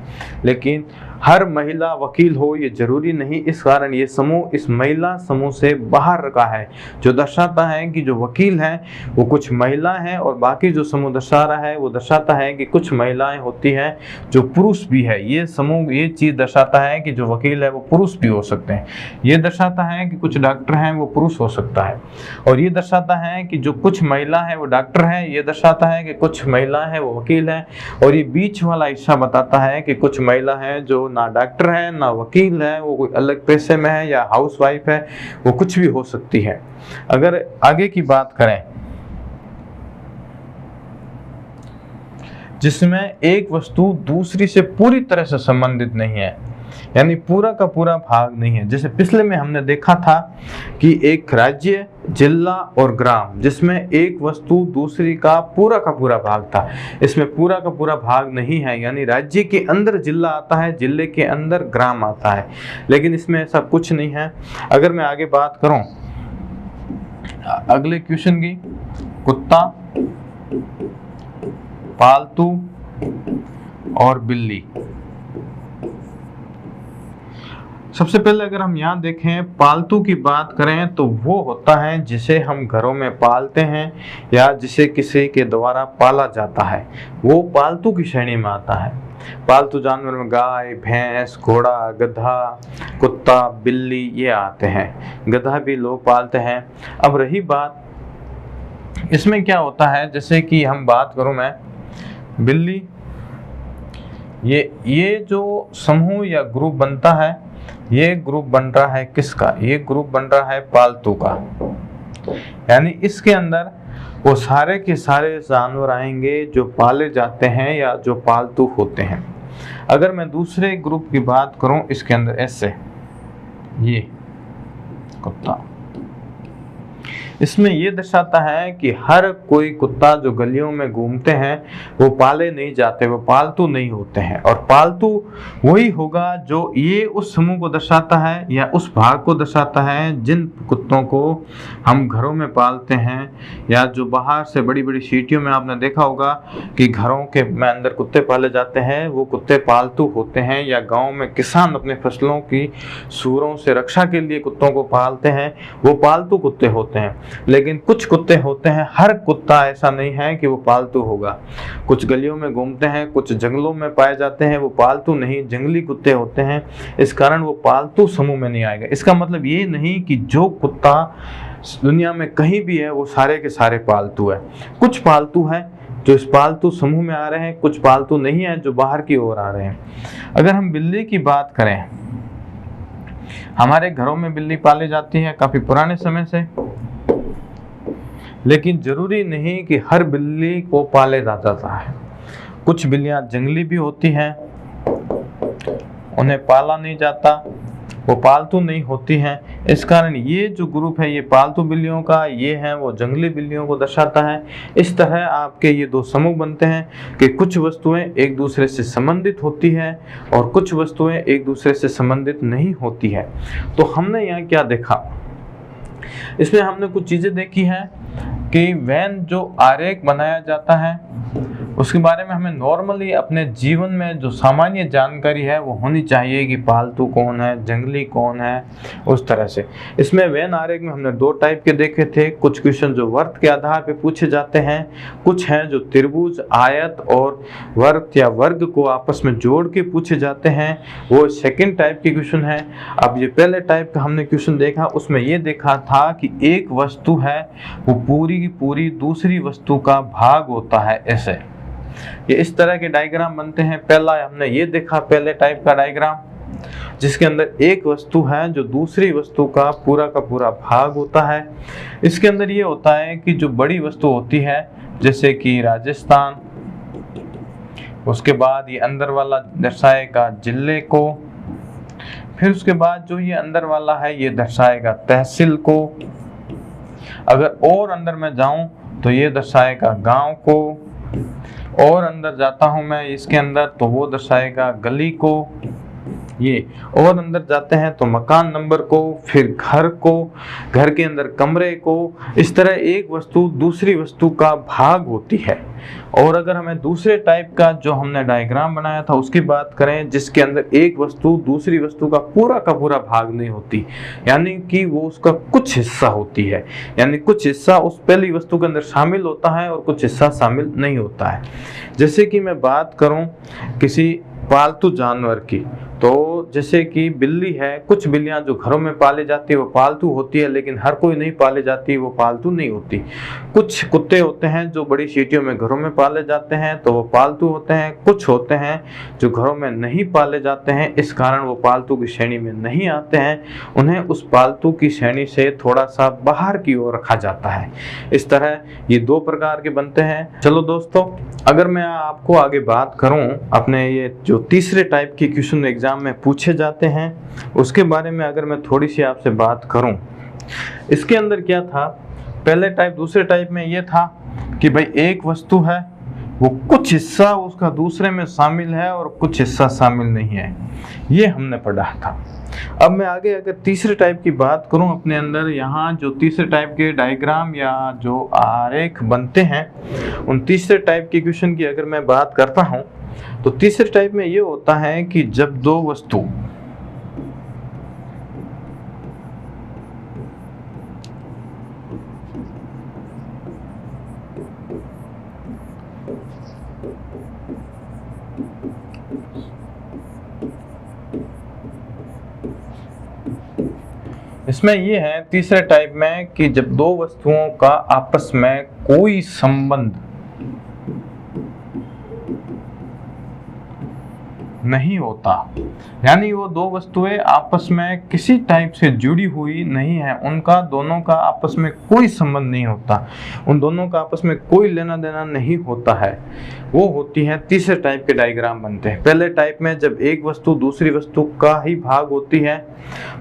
लेकिन हर महिला वकील हो ये जरूरी नहीं। इस कारण ये समूह इस महिला समूह से बाहर रखा है, जो दर्शाता है कि जो वकील हैं वो कुछ महिला हैं, और बाकी जो समूह दर्शा रहा है वो दर्शाता है कि कुछ महिलाएं होती हैं जो पुरुष भी है। ये समूह ये चीज़ दर्शाता है कि जो वकील है वो पुरुष भी हो सकते हैं। ये दर्शाता है कि कुछ डॉक्टर हैं वो पुरुष हो सकता है, और ये दर्शाता है कि जो कुछ महिला है वो डॉक्टर है। ये दर्शाता है कि कुछ महिला है वो वकील है, और ये बीच वाला हिस्सा बताता है कि कुछ महिला है जो ना डॉक्टर है ना वकील है, वो कोई अलग पेशे में है या हाउसवाइफ है, वो कुछ भी हो सकती है। अगर आगे की बात करें, जिसमें एक वस्तु दूसरी से पूरी तरह से संबंधित नहीं है, यानी पूरा का पूरा भाग नहीं है। जैसे पिछले में हमने देखा था कि एक राज्य, जिला और ग्राम, जिसमें एक वस्तु दूसरी का पूरा भाग था। इसमें पूरा का पूरा भाग नहीं है, यानी राज्य के अंदर जिला आता है, जिले के अंदर ग्राम आता है, लेकिन इसमें ऐसा कुछ नहीं है। अगर मैं आगे बात करूं अगले क्वेश्चन की, कुत्ता, पालतू और बिल्ली। सबसे पहले अगर हम यहाँ देखें पालतू की बात करें तो वो होता है जिसे हम घरों में पालते हैं या जिसे किसी के द्वारा पाला जाता है, वो पालतू की श्रेणी में आता है। पालतू जानवर में गाय, भैंस, घोड़ा, गधा, कुत्ता, बिल्ली ये आते हैं। गधा भी लोग पालते हैं। अब रही बात इसमें क्या होता है, जैसे कि हम बात करूं मैं बिल्ली, ये जो समूह या ग्रुप बनता है, ये ग्रुप बन रहा है किसका? ये ग्रुप बन रहा है पालतू का। यानी इसके अंदर वो सारे के सारे जानवर आएंगे जो पाले जाते हैं या जो पालतू होते हैं। अगर मैं दूसरे ग्रुप की बात करूं, इसके अंदर ऐसे ये कुत्ता, इसमें ये दर्शाता है कि हर कोई कुत्ता जो गलियों में घूमते हैं वो पाले नहीं जाते, वो पालतू नहीं होते हैं। और पालतू वही होगा जो ये उस समूह को दर्शाता है या उस भाग को दर्शाता है जिन कुत्तों को हम घरों में पालते हैं, या जो बाहर से बड़ी बड़ी सिटियों में आपने देखा होगा कि घरों के में अंदर कुत्ते पाले जाते हैं, वो कुत्ते पालतू होते हैं। या गाँव में किसान अपने फसलों की सूरों से रक्षा के लिए कुत्तों को पालते हैं, वो पालतू कुत्ते होते हैं। लेकिन कुछ कुत्ते होते हैं, हर कुत्ता ऐसा नहीं है कि वो पालतू होगा। कुछ गलियों में घूमते हैं, कुछ जंगलों में पाए जाते हैं, वो पालतू नहीं जंगली कुत्ते होते हैं। इस कारण वो पालतू समूह में नहीं आएगा। इसका मतलब ये नहीं कि जो कुत्ता दुनिया में कहीं भी है वो सारे के सारे पालतू है। कुछ पालतू है जो इस पालतू समूह में आ रहे हैं, कुछ पालतू नहीं है जो बाहर की ओर आ रहे हैं। अगर हम बिल्ली की बात करें, हमारे घरों में बिल्ली पाली जाती है काफी पुराने समय से, लेकिन जरूरी नहीं कि हर बिल्ली को पाले जाता है। कुछ बिल्लियां जंगली भी होती हैं, उन्हें पाला नहीं जाता, वो पालतू नहीं होती हैं। इस कारण ये जो ग्रुप है ये पालतू बिल्लियों का, ये है वो जंगली बिल्लियों को दर्शाता है। इस तरह आपके ये दो समूह बनते हैं कि कुछ वस्तुएं एक दूसरे से संबंधित होती है और कुछ वस्तुएं एक दूसरे से संबंधित नहीं होती है। तो हमने यहाँ क्या देखा, इसमें हमने कुछ चीजें देखी हैं कि वैन जो आरेख बनाया जाता है उसके बारे में हमें नॉर्मली अपने जीवन में जो सामान्य जानकारी है वो होनी चाहिए कि पालतू कौन है, जंगली कौन है, उस तरह से। इसमें वैन आरेख में हमने दो टाइप के देखे थे। कुछ क्वेश्चन जो वर्त के आधार पे पूछे जाते हैं, कुछ हैं जो त्रिभुज, आयत और वर्त या वर्ग को आपस में जोड़ के पूछे जाते हैं, वो सेकेंड टाइप के क्वेश्चन है। अब ये पहले टाइप का हमने क्वेश्चन देखा, उसमें ये देखा था कि एक वस्तु है वो पूरी की पूरी दूसरी वस्तु का भाग होता है। ऐसे ये इस तरह के डायग्राम बनते हैं। पहला हमने ये देखा, पहले टाइप का डायग्राम जिसके अंदर एक वस्तु है जो दूसरी वस्तु का पूरा भाग होता है। इसके अंदर ये होता है कि जो बड़ी वस्तु होती है जैसे कि राजस्थान, उसके बाद ये अंदर वाला दर्शाएगा जिले को, फिर उसके बाद जो ये अंदर वाला है ये दर्शाएगा तहसील को। अगर और अंदर में जाऊं तो ये दर्शाएगा गांव को, और अंदर जाता हूं मैं इसके अंदर तो वो दर्शाएगा गली को, ये और अंदर जाते हैं तो मकान नंबर को, फिर घर को, घर के अंदर कमरे को। इस तरह एक वस्तु दूसरी वस्तु का भाग होती है। और अगर हमें दूसरे टाइप का जो हमने डायग्राम बनाया था उसकी बात करें, जिसके अंदर एक वस्तु दूसरी वस्तु का पूरा भाग नहीं होती, यानी कि वो उसका कुछ हिस्सा होती है, यानी कुछ हिस्सा उस पहली वस्तु के अंदर शामिल होता है और कुछ हिस्सा शामिल नहीं होता है। जैसे कि मैं बात करूं किसी पालतू जानवर की, तो जैसे कि बिल्ली है, कुछ बिल्लियां जो घरों में पाली जाती है वो पालतू होती है, लेकिन हर कोई नहीं पाली जाती, वो पालतू नहीं होती। कुछ कुत्ते होते हैं जो बड़ी सिटियों में घरों में पाले जाते हैं तो वो पालतू होते हैं। कुछ होते हैं जो घरों में नहीं पाले जाते हैं, इस कारण वो पालतू की श्रेणी में नहीं आते हैं, उन्हें उस पालतू की श्रेणी से थोड़ा सा बाहर की ओर रखा जाता है। इस तरह ये दो प्रकार के बनते हैं। चलो दोस्तों, अगर मैं आपको आगे बात करूं अपने ये जो तीसरे टाइप के क्वेश्चन एग्जाम में पूछे जाते हैं उसके बारे में अगर मैं थोड़ी सी आपसे बात करूं, इसके अंदर क्या था, पहले टाइप दूसरे टाइप में ये था कि भाई एक वस्तु है वो कुछ हिस्सा उसका दूसरे में शामिल है और कुछ हिस्सा शामिल नहीं है, ये हमने पढ़ा था। अब मैं आगे अगर तीसरे टाइप की बात करूं अपने अंदर, यहाँ जो तीसरे टाइप के डायग्राम या जो आरेख बनते हैं उन तीसरे टाइप के क्वेश्चन की अगर मैं बात करता हूं तो तीसरे टाइप में ये होता है कि जब दो वस्तु जिसमें ये है तीसरे टाइप में कि जब दो वस्तुओं का आपस में कोई संबंध नहीं होता, यानी वो दो वस्तुएं आपस में किसी टाइप से जुड़ी हुई नहीं है, उनका दोनों का आपस में कोई संबंध नहीं होता, उन दोनों का आपस में कोई लेना देना नहीं होता है, वो होती है तीसरे टाइप के डायग्राम बनते हैं। पहले टाइप में जब एक वस्तु दूसरी वस्तु का ही भाग होती है,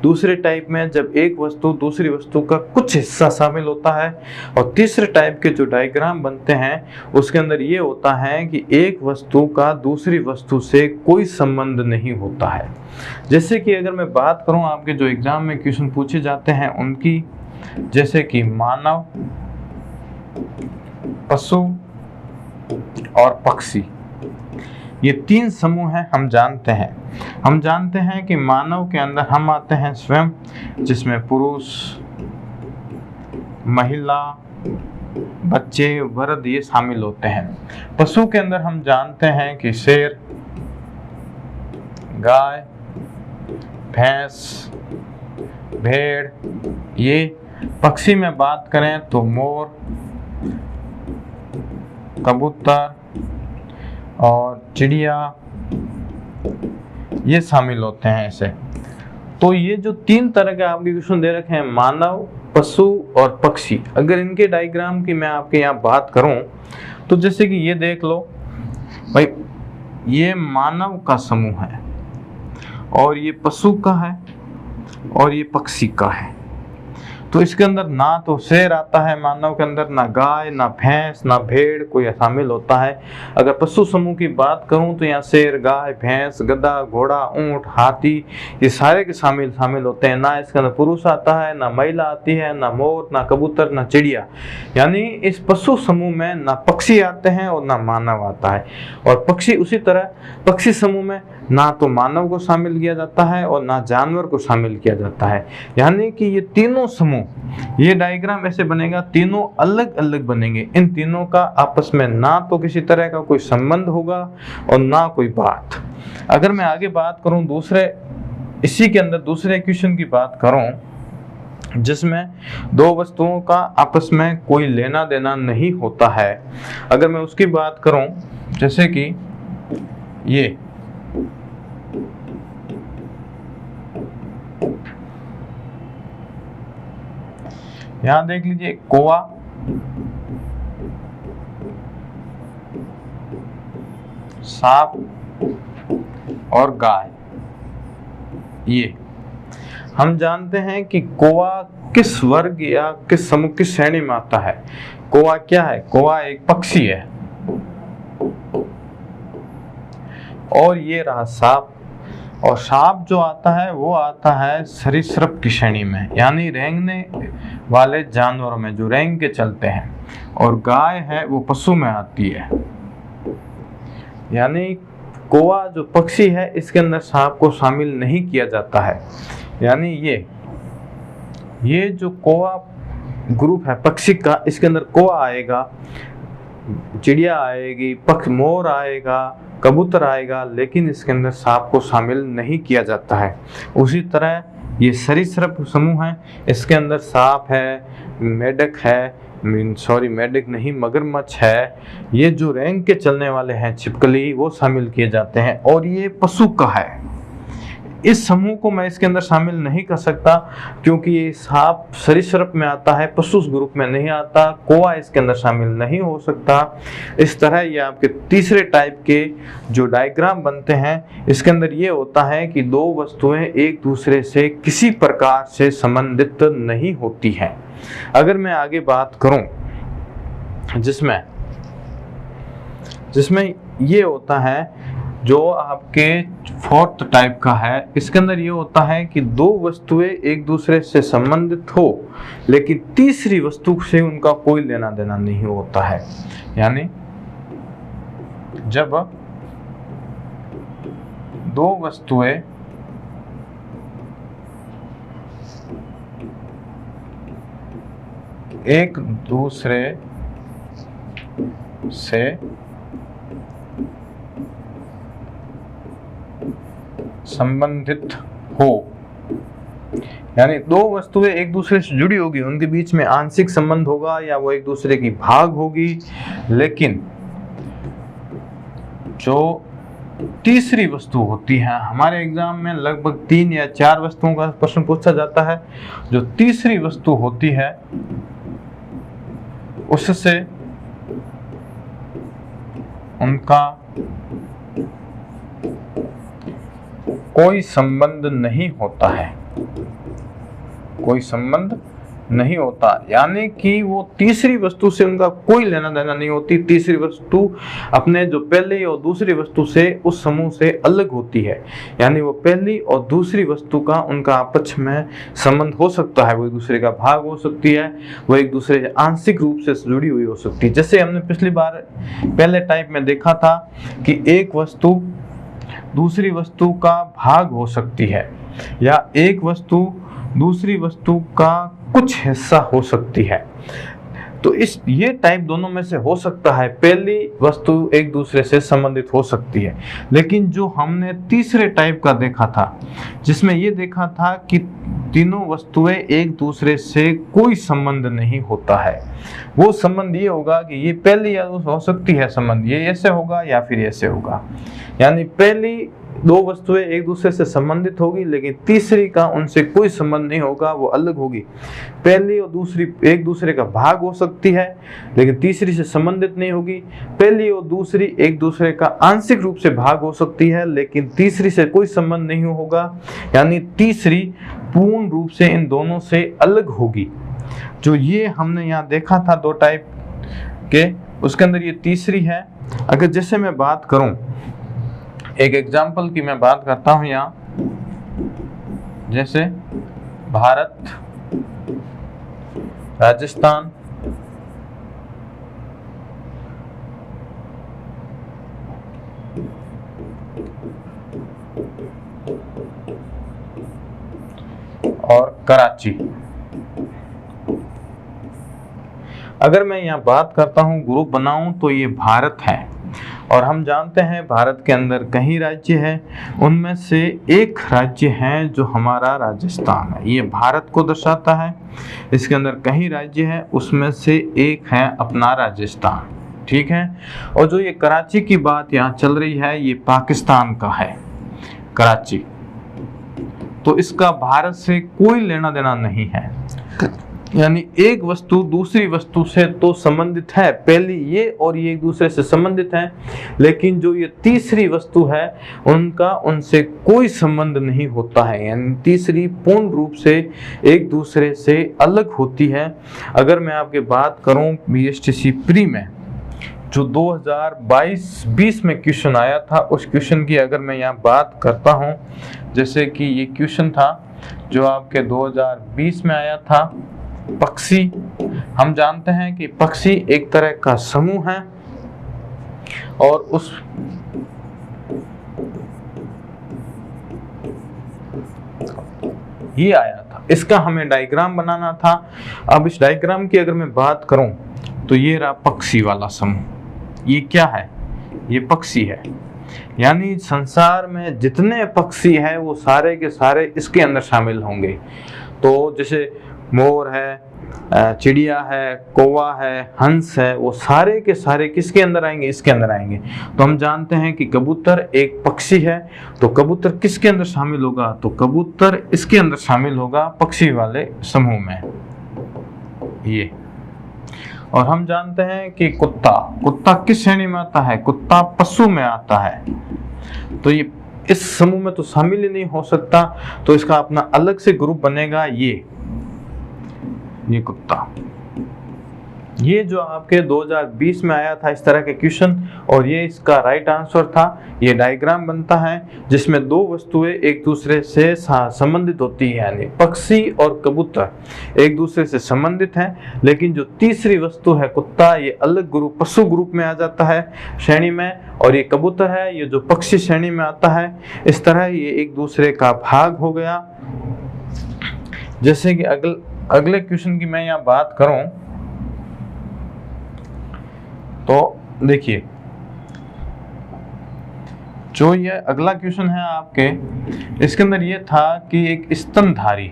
दूसरे टाइप में जब एक वस्तु दूसरी वस्तु का कुछ हिस्सा शामिल होता है, और तीसरे टाइप के जो डायग्राम बनते हैं उसके अंदर ये होता है कि एक वस्तु का दूसरी वस्तु से कोई संबंध नहीं होता है। जैसे कि अगर मैं बात करूं आपके जो एग्जाम में क्वेश्चन पूछे जाते हैं उनकी, जैसे कि मानव, पशु और पक्षी, ये तीन समूह हैं। हम जानते हैं कि मानव के अंदर हम आते हैं स्वयं, जिसमें पुरुष, महिला, बच्चे, वृद्ध ये शामिल होते हैं। पशु के अंदर हम जानते हैं कि शेर, गाय, भैंस, भेड़। ये पक्षी में बात करें तो मोर, कबूतर और चिड़िया ये शामिल होते हैं ऐसे। तो ये जो तीन तरह के आपके क्वेश्चन दे रखे हैं, मानव, पशु और पक्षी, अगर इनके डायग्राम की मैं आपके यहाँ बात करूं तो जैसे कि ये देख लो भाई, ये मानव का समूह है और ये पशु का है और ये पक्षी का है। तो इसके अंदर ना तो शेर आता है मानव के अंदर, ना गाय, ना भैंस, ना भेड़ कोई शामिल होता है। अगर पशु समूह की बात करूं तो यहाँ शेर, गाय, भैंस, गधा, घोड़ा, ऊंट, हाथी ये सारे के शामिल होते हैं। ना इसके अंदर पुरुष आता है, ना महिला आती है, ना मोर, ना कबूतर, ना चिड़िया। यानी इस पशु समूह में ना पक्षी आते हैं और ना मानव आता है। और पक्षी उसी तरह, पक्षी समूह में ना तो मानव को शामिल किया जाता है और ना जानवर को शामिल किया जाता है। यानी कि ये तीनों समूह, ये डायग्राम ऐसे बनेगा, तीनों अलग अलग बनेंगे। इन तीनों का आपस में ना तो किसी तरह का कोई संबंध होगा और ना कोई बात। अगर मैं आगे बात करूं दूसरे, इसी के अंदर दूसरे इक्वेशन की बात करूं जिसमें दो वस्तुओं का आपस में कोई लेना देना नहीं होता है, अगर मैं उसकी बात करूं जैसे कि ये यहां देख लीजिए, कौवा, सांप और गाय। ये हम जानते हैं कि कौवा किस वर्ग या किस समूह, किस श्रेणी में आता है। कौवा क्या है? कौवा एक पक्षी है। और ये रहा सांप, और सांप जो आता है वो आता है सरीसृप की श्रेणी में, यानी रेंगने वाले जानवरों में जो रेंग के चलते हैं। और गाय है वो पशु में आती है। यानी कौवा जो पक्षी है इसके अंदर सांप को शामिल नहीं किया जाता है। यानी ये जो कौवा ग्रुप है पक्षी का, इसके अंदर कौवा आएगा, चिड़िया आएगी, मोर आएगा, कबूतर आएगा, लेकिन इसके अंदर सांप को शामिल नहीं किया जाता है। उसी तरह ये सरीसृप समूह है, इसके अंदर सांप है, मेढक है, मेढक नहीं, मगरमच्छ है, ये जो रेंग के चलने वाले हैं छिपकली, वो शामिल किए जाते हैं। और ये पशु का है, इस समूह को मैं इसके अंदर शामिल नहीं कर सकता क्योंकि ये सांप सरीसृप में आता है, पशु ग्रुप में नहीं आता। कौवा इसके अंदर शामिल नहीं हो सकता। इस तरह ये आपके तीसरे टाइप के जो डायग्राम बनते हैं, इसके अंदर ये होता है कि दो वस्तुएं एक दूसरे से किसी प्रकार से संबंधित नहीं होती हैं। अगर मैं आगे बात करूं जिसमें ये होता है जो आपके फोर्थ टाइप का है, इसके अंदर ये होता है कि दो वस्तुएं एक दूसरे से संबंधित हो लेकिन तीसरी वस्तु से उनका कोई लेना देना नहीं होता है। यानी जब दो वस्तुएं एक दूसरे से संबंधित हो, यानी दो वस्तुएं एक दूसरे से जुड़ी होगी, उनके बीच में आंशिक संबंध होगा या वो एक दूसरे की भाग होगी, लेकिन जो तीसरी वस्तु होती है, हमारे एग्जाम में लगभग 3 या 4 वस्तुओं का प्रश्न पूछा जाता है, जो तीसरी वस्तु होती है उससे उनका कोई संबंध नहीं होता है, कोई संबंध नहीं होता, यानी कि वो तीसरी वस्तु से उनका कोई लेना देना नहीं होती। तीसरी वस्तु अपने जो पहली और दूसरी वस्तु से उस समूह से अलग होती है, यानी वो पहली और दूसरी वस्तु का उनका आपस में संबंध हो सकता है, वो एक दूसरे का भाग हो सकती है, वो एक दूसरे से आंशिक रूप से जुड़ी हुई हो सकती है। जैसे हमने पिछली बार पहले टाइप में देखा था कि एक वस्तु दूसरी वस्तु का भाग हो सकती है, या एक वस्तु दूसरी वस्तु का कुछ हिस्सा हो सकती है। तो ये टाइप दोनों में से हो सकता है, पहली वस्तु एक दूसरे से संबंधित हो सकती है। लेकिन जो हमने तीसरे टाइप का देखा था, जिसमें ये देखा था कि तीनों वस्तुएं एक दूसरे से कोई संबंध नहीं होता है, वो संबंध ये होगा कि ये पहली या हो सकती है संबंध, ये ऐसे होगा या फिर ऐसे होगा, यानी पहली दो वस्तुएं एक दूसरे से संबंधित होगी, लेकिन तीसरी का उनसे कोई संबंध नहीं होगा, वो अलग होगी। पहली और दूसरी एक दूसरे का भाग हो सकती है, लेकिन तीसरी से संबंधित नहीं होगी। पहली और दूसरी एक दूसरे का आंशिक रूप से भाग हो सकती है, लेकिन तीसरी से कोई संबंध नहीं होगा, यानी तीसरी पूर्ण रूप से इन दोनों से अलग होगी। जो ये हमने यहाँ देखा था दो टाइप के, उसके अंदर ये तीसरी है। अगर जैसे मैं बात करूं, एक एग्जाम्पल की मैं बात करता हूं यहाँ, जैसे भारत, राजस्थान, और कराची। अगर मैं यहाँ बात करता हूँ, ग्रुप बनाऊं, तो ये भारत है, और हम जानते हैं भारत के अंदर कई राज्य हैं, उनमें से एक राज्य है जो हमारा राजस्थान है, ये भारत को दर्शाता है। इसके अंदर कई राज्य हैं, उसमें से एक है अपना राजस्थान, ठीक है। और जो ये कराची की बात यहाँ चल रही है, ये पाकिस्तान का है कराची, तो इसका भारत से कोई लेना देना नहीं है, यानी एक वस्तु दूसरी वस्तु से तो संबंधित है, पहली ये और ये एक दूसरे से संबंधित हैं, लेकिन जो ये तीसरी वस्तु है उनका उनसे कोई संबंध नहीं होता है, यानी तीसरी पूर्ण रूप से एक दूसरे से अलग होती है। अगर मैं आपके बात करूं बीएसटीसी प्री में जो 2022-20 में क्वेश्चन आया था, उस क्वेश्चन की अगर मैं यहाँ बात करता हूँ, जैसे कि ये क्वेश्चन था जो आपके 2020 में आया था, पक्षी। हम जानते हैं कि पक्षी एक तरह का समूह है, और उस ये आया था, इसका हमें डायग्राम बनाना था। अब इस डायग्राम की अगर मैं बात करूं, तो ये रहा पक्षी वाला समूह, ये क्या है, ये पक्षी है, यानी संसार में जितने पक्षी हैं वो सारे के सारे इसके अंदर शामिल होंगे। तो जैसे मोर है, चिड़िया है, कौवा है, हंस है, वो सारे के सारे किसके अंदर आएंगे, इसके अंदर आएंगे। तो हम जानते हैं कि कबूतर एक पक्षी है, तो कबूतर किसके अंदर शामिल होगा, तो कबूतर इसके अंदर शामिल होगा पक्षी वाले समूह में, ये। और हम जानते हैं कि कुत्ता किस श्रेणी में आता है, कुत्ता पशु में आता है, तो ये इस समूह में तो शामिल ही नहीं हो सकता, तो इसका अपना अलग से ग्रुप बनेगा, ये कुत्ता। ये जो आपके 2020 में आया था इस तरह के क्वेश्चन, और ये इसका राइट आंसर था। ये डायग्राम बनता है जिसमें दो वस्तुएं एक दूसरे से संबंधित होती है, यानी पक्षी और कबूतर एक दूसरे से संबंधित हैं, लेकिन जो तीसरी वस्तु है कुत्ता, ये अलग ग्रुप, पशु ग्रुप में आ जाता है श्रेणी में, और ये कबूतर है, ये जो पक्षी श्रेणी में आता है। इस तरह ये एक दूसरे का भाग हो गया। जैसे कि अगले क्वेश्चन की मैं यहाँ बात करूं, तो देखिए जो ये अगला क्वेश्चन है आपके, इसके अंदर ये था कि एक स्तनधारी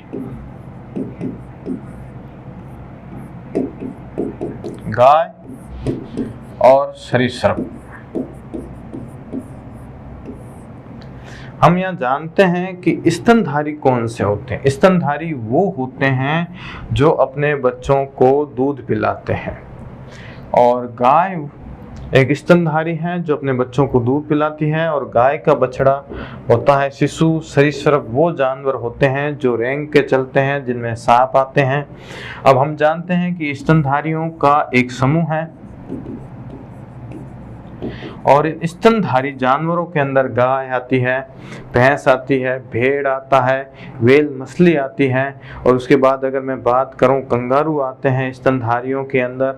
गाय और सरीसृप। हम यहाँ जानते हैं कि स्तनधारी कौन से होते हैं। स्तनधारी वो होते हैं जो अपने बच्चों को दूध पिलाते हैं, और गाय एक स्तनधारी है जो अपने बच्चों को दूध पिलाती है, और गाय का बछड़ा होता है शिशु। सरीसृप वो जानवर होते हैं जो रेंग के चलते हैं, जिनमें सांप आते हैं। अब हम जानते हैं कि स्तनधारियों का एक समूह है, और इन स्तनधारी जानवरों के अंदर गाय आती है, भैंस आती है, भेड़ आता है, व्हेल मछली आती है, और उसके बाद अगर मैं बात करूं कंगारू आते हैं स्तनधारियों के अंदर।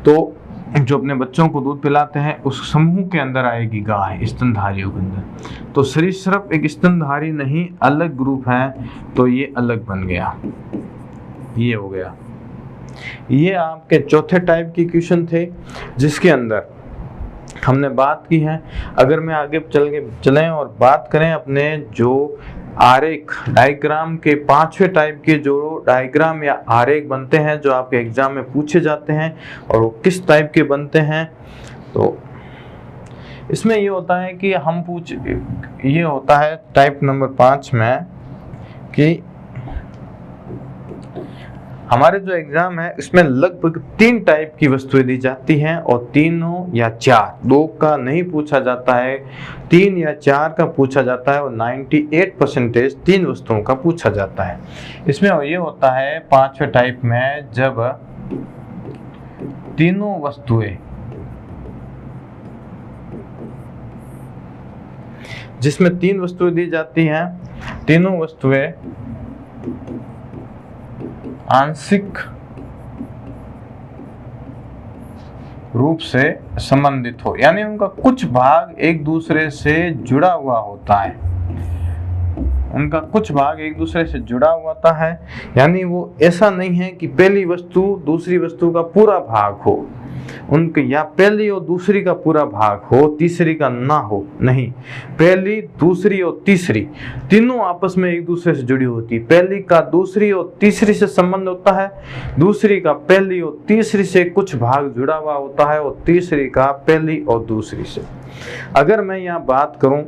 तो जो अपने बच्चों को दूध पिलाते हैं उस समूह के अंदर आएगी गाय स्तनधारियों के अंदर। तो सरीसृप एक स्तनधारी नहीं, अलग ग्रुप है, तो ये अलग बन गया, ये हो गया। ये आपके चौथे टाइप की क्वेश्चन थे जिसके अंदर हमने बात की है। अगर मैं आगे चलें और बात करें अपने जो आरेख डायग्राम के 5वें टाइप के जो डायग्राम या आरेख बनते हैं जो आपके एग्जाम में पूछे जाते हैं, और वो किस टाइप के बनते हैं, तो इसमें ये होता है कि ये होता है टाइप नंबर 5 में कि हमारे जो एग्जाम है इसमें लगभग 3 टाइप की वस्तुएं दी जाती हैं, और 3 या 4, 2 का नहीं पूछा जाता है, 3 या 4 का पूछा जाता है, और 98% 3 वस्तुओं का पूछा जाता है। इसमें ये होता है 5वें टाइप में जब तीनों वस्तुएं, जिसमें 3 वस्तुएं दी जाती हैं, तीनों वस्तुएं आंशिक रूप से संबंधित हो, यानी उनका कुछ भाग एक दूसरे से जुड़ा हुआ होता है, उनका कुछ भाग एक दूसरे से जुड़ा हुआ होता है। यानी वो ऐसा नहीं है कि पहली वस्तु दूसरी वस्तु का पूरा भाग हो, उनके या पहली और दूसरी का पूरा भाग हो, तीसरी का ना हो, नहीं, पहली दूसरी और तीसरी तीनों आपस में एक दूसरे से जुड़ी होती है। पहली का दूसरी और तीसरी से संबंध होता है, दूसरी का पहली और तीसरी से कुछ भाग जुड़ा हुआ होता है, और तीसरी का पहली और दूसरी से। अगर मैं यहाँ बात करूं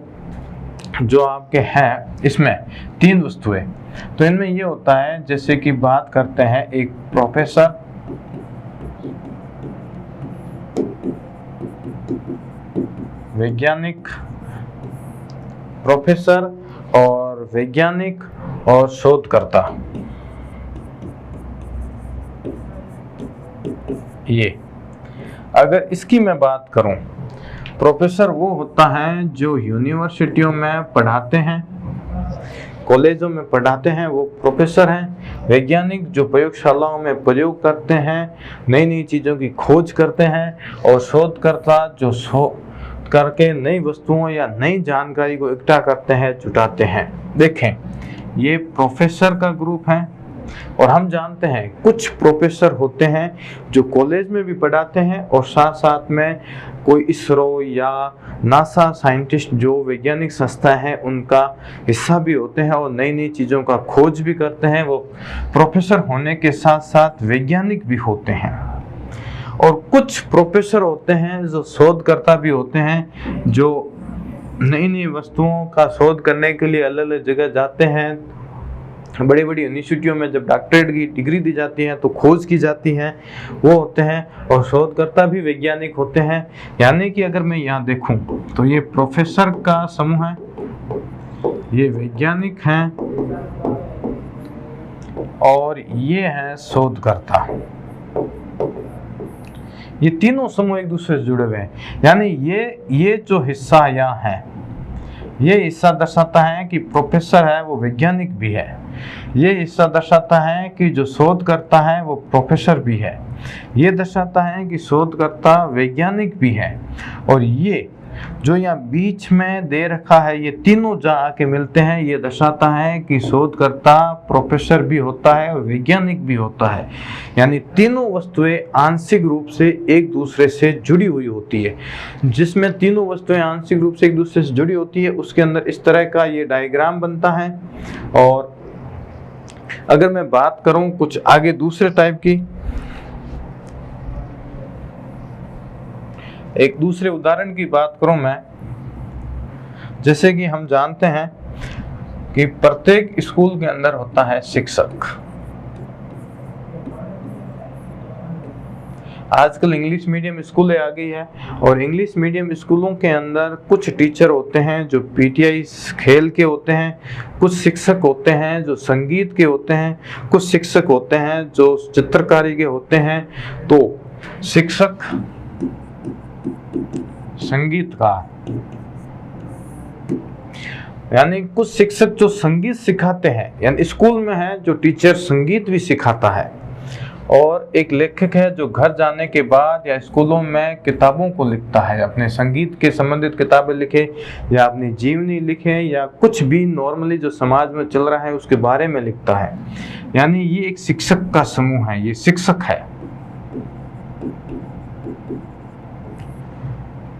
जो आपके हैं इसमें 3 वस्तुएं, तो इनमें ये होता है जैसे कि बात करते हैं एक प्रोफेसर, वैज्ञानिक, प्रोफेसर और वैज्ञानिक और शोधकर्ता। ये अगर इसकी मैं बात करूं, प्रोफेसर वो होता है जो यूनिवर्सिटियों में पढ़ाते हैं, कॉलेजों में पढ़ाते हैं, वो प्रोफेसर हैं। वैज्ञानिक जो प्रयोगशालाओं में प्रयोग करते हैं, नई नई चीज़ों की खोज करते हैं, और शोधकर्ता जो शोध करके नई वस्तुओं या नई जानकारी को इकट्ठा करते हैं, जुटाते हैं। देखें, ये प्रोफेसर का ग्रुप है, और हम जानते हैं कुछ प्रोफेसर होते हैं जो कॉलेज में भी पढ़ाते हैं, और साथ साथ में कोई इसरो या नासा साइंटिस्ट जो वैज्ञानिक संस्था है उनका हिस्सा भी होते हैं, और नई नई चीज़ों का खोज भी करते हैं। वो प्रोफेसर होने के साथ साथ वैज्ञानिक भी होते हैं। और कुछ प्रोफेसर होते हैं जो शोधकर्ता भी होते हैं, जो नई नई वस्तुओं का शोध करने के लिए अलग अलग जगह जाते हैं। बड़ी बड़ी यूनिवर्सिटियों में जब डॉक्टरेट की डिग्री दी जाती है तो खोज की जाती है, वो होते हैं। और शोधकर्ता भी वैज्ञानिक होते हैं। यानी कि अगर मैं यहाँ देखूं तो ये प्रोफेसर का समूह है, ये वैज्ञानिक हैं, और ये हैं शोधकर्ता। ये तीनों समूह एक दूसरे से जुड़े हुए हैं। यानी ये जो हिस्सा यहाँ है, ये हिस्सा दर्शाता है कि प्रोफेसर है वो वैज्ञानिक भी है। ये हिस्सा दर्शाता है कि जो शोधकर्ता है वो प्रोफेसर भी है। ये दर्शाता है कि शोधकर्ता वैज्ञानिक भी है। और ये जो यहाँ बीच में दे रखा है, ये तीनों जा आके मिलते हैं। ये दर्शाता है कि शोधकर्ता प्रोफेसर भी होता है और वैज्ञानिक भी होता है। यानी तीनों वस्तुएं आंशिक रूप से एक दूसरे से जुड़ी हुई होती है। जिसमें तीनों वस्तुएं आंशिक रूप से एक दूसरे से जुड़ी होती है, उसके अंदर इस तरह का ये डायग्राम बनता है। और अगर मैं बात करूं कुछ आगे दूसरे टाइप की, एक दूसरे उदाहरण की बात करूं मैं, जैसे कि हम जानते हैं कि प्रत्येक स्कूल के अंदर होता है शिक्षक। आजकल इंग्लिश मीडियम स्कूलें आ गई है और इंग्लिश मीडियम स्कूलों के अंदर कुछ टीचर होते हैं जो पीटीआई खेल के होते हैं, कुछ शिक्षक होते हैं जो संगीत के होते हैं, कुछ शिक्षक होते हैं जो चित्रकारी के होते हैं। तो शिक्षक, संगीतकार, यानी कुछ शिक्षक जो संगीत सिखाते हैं, यानी स्कूल में है जो टीचर संगीत भी सिखाता है, और एक लेखक है जो घर जाने के बाद या स्कूलों में किताबों को लिखता है, अपने संगीत के संबंधित किताबें लिखे या अपनी जीवनी लिखे या कुछ भी नॉर्मली जो समाज में चल रहा है उसके बारे में लिखता है। यानी ये एक शिक्षक का समूह है, ये शिक्षक है।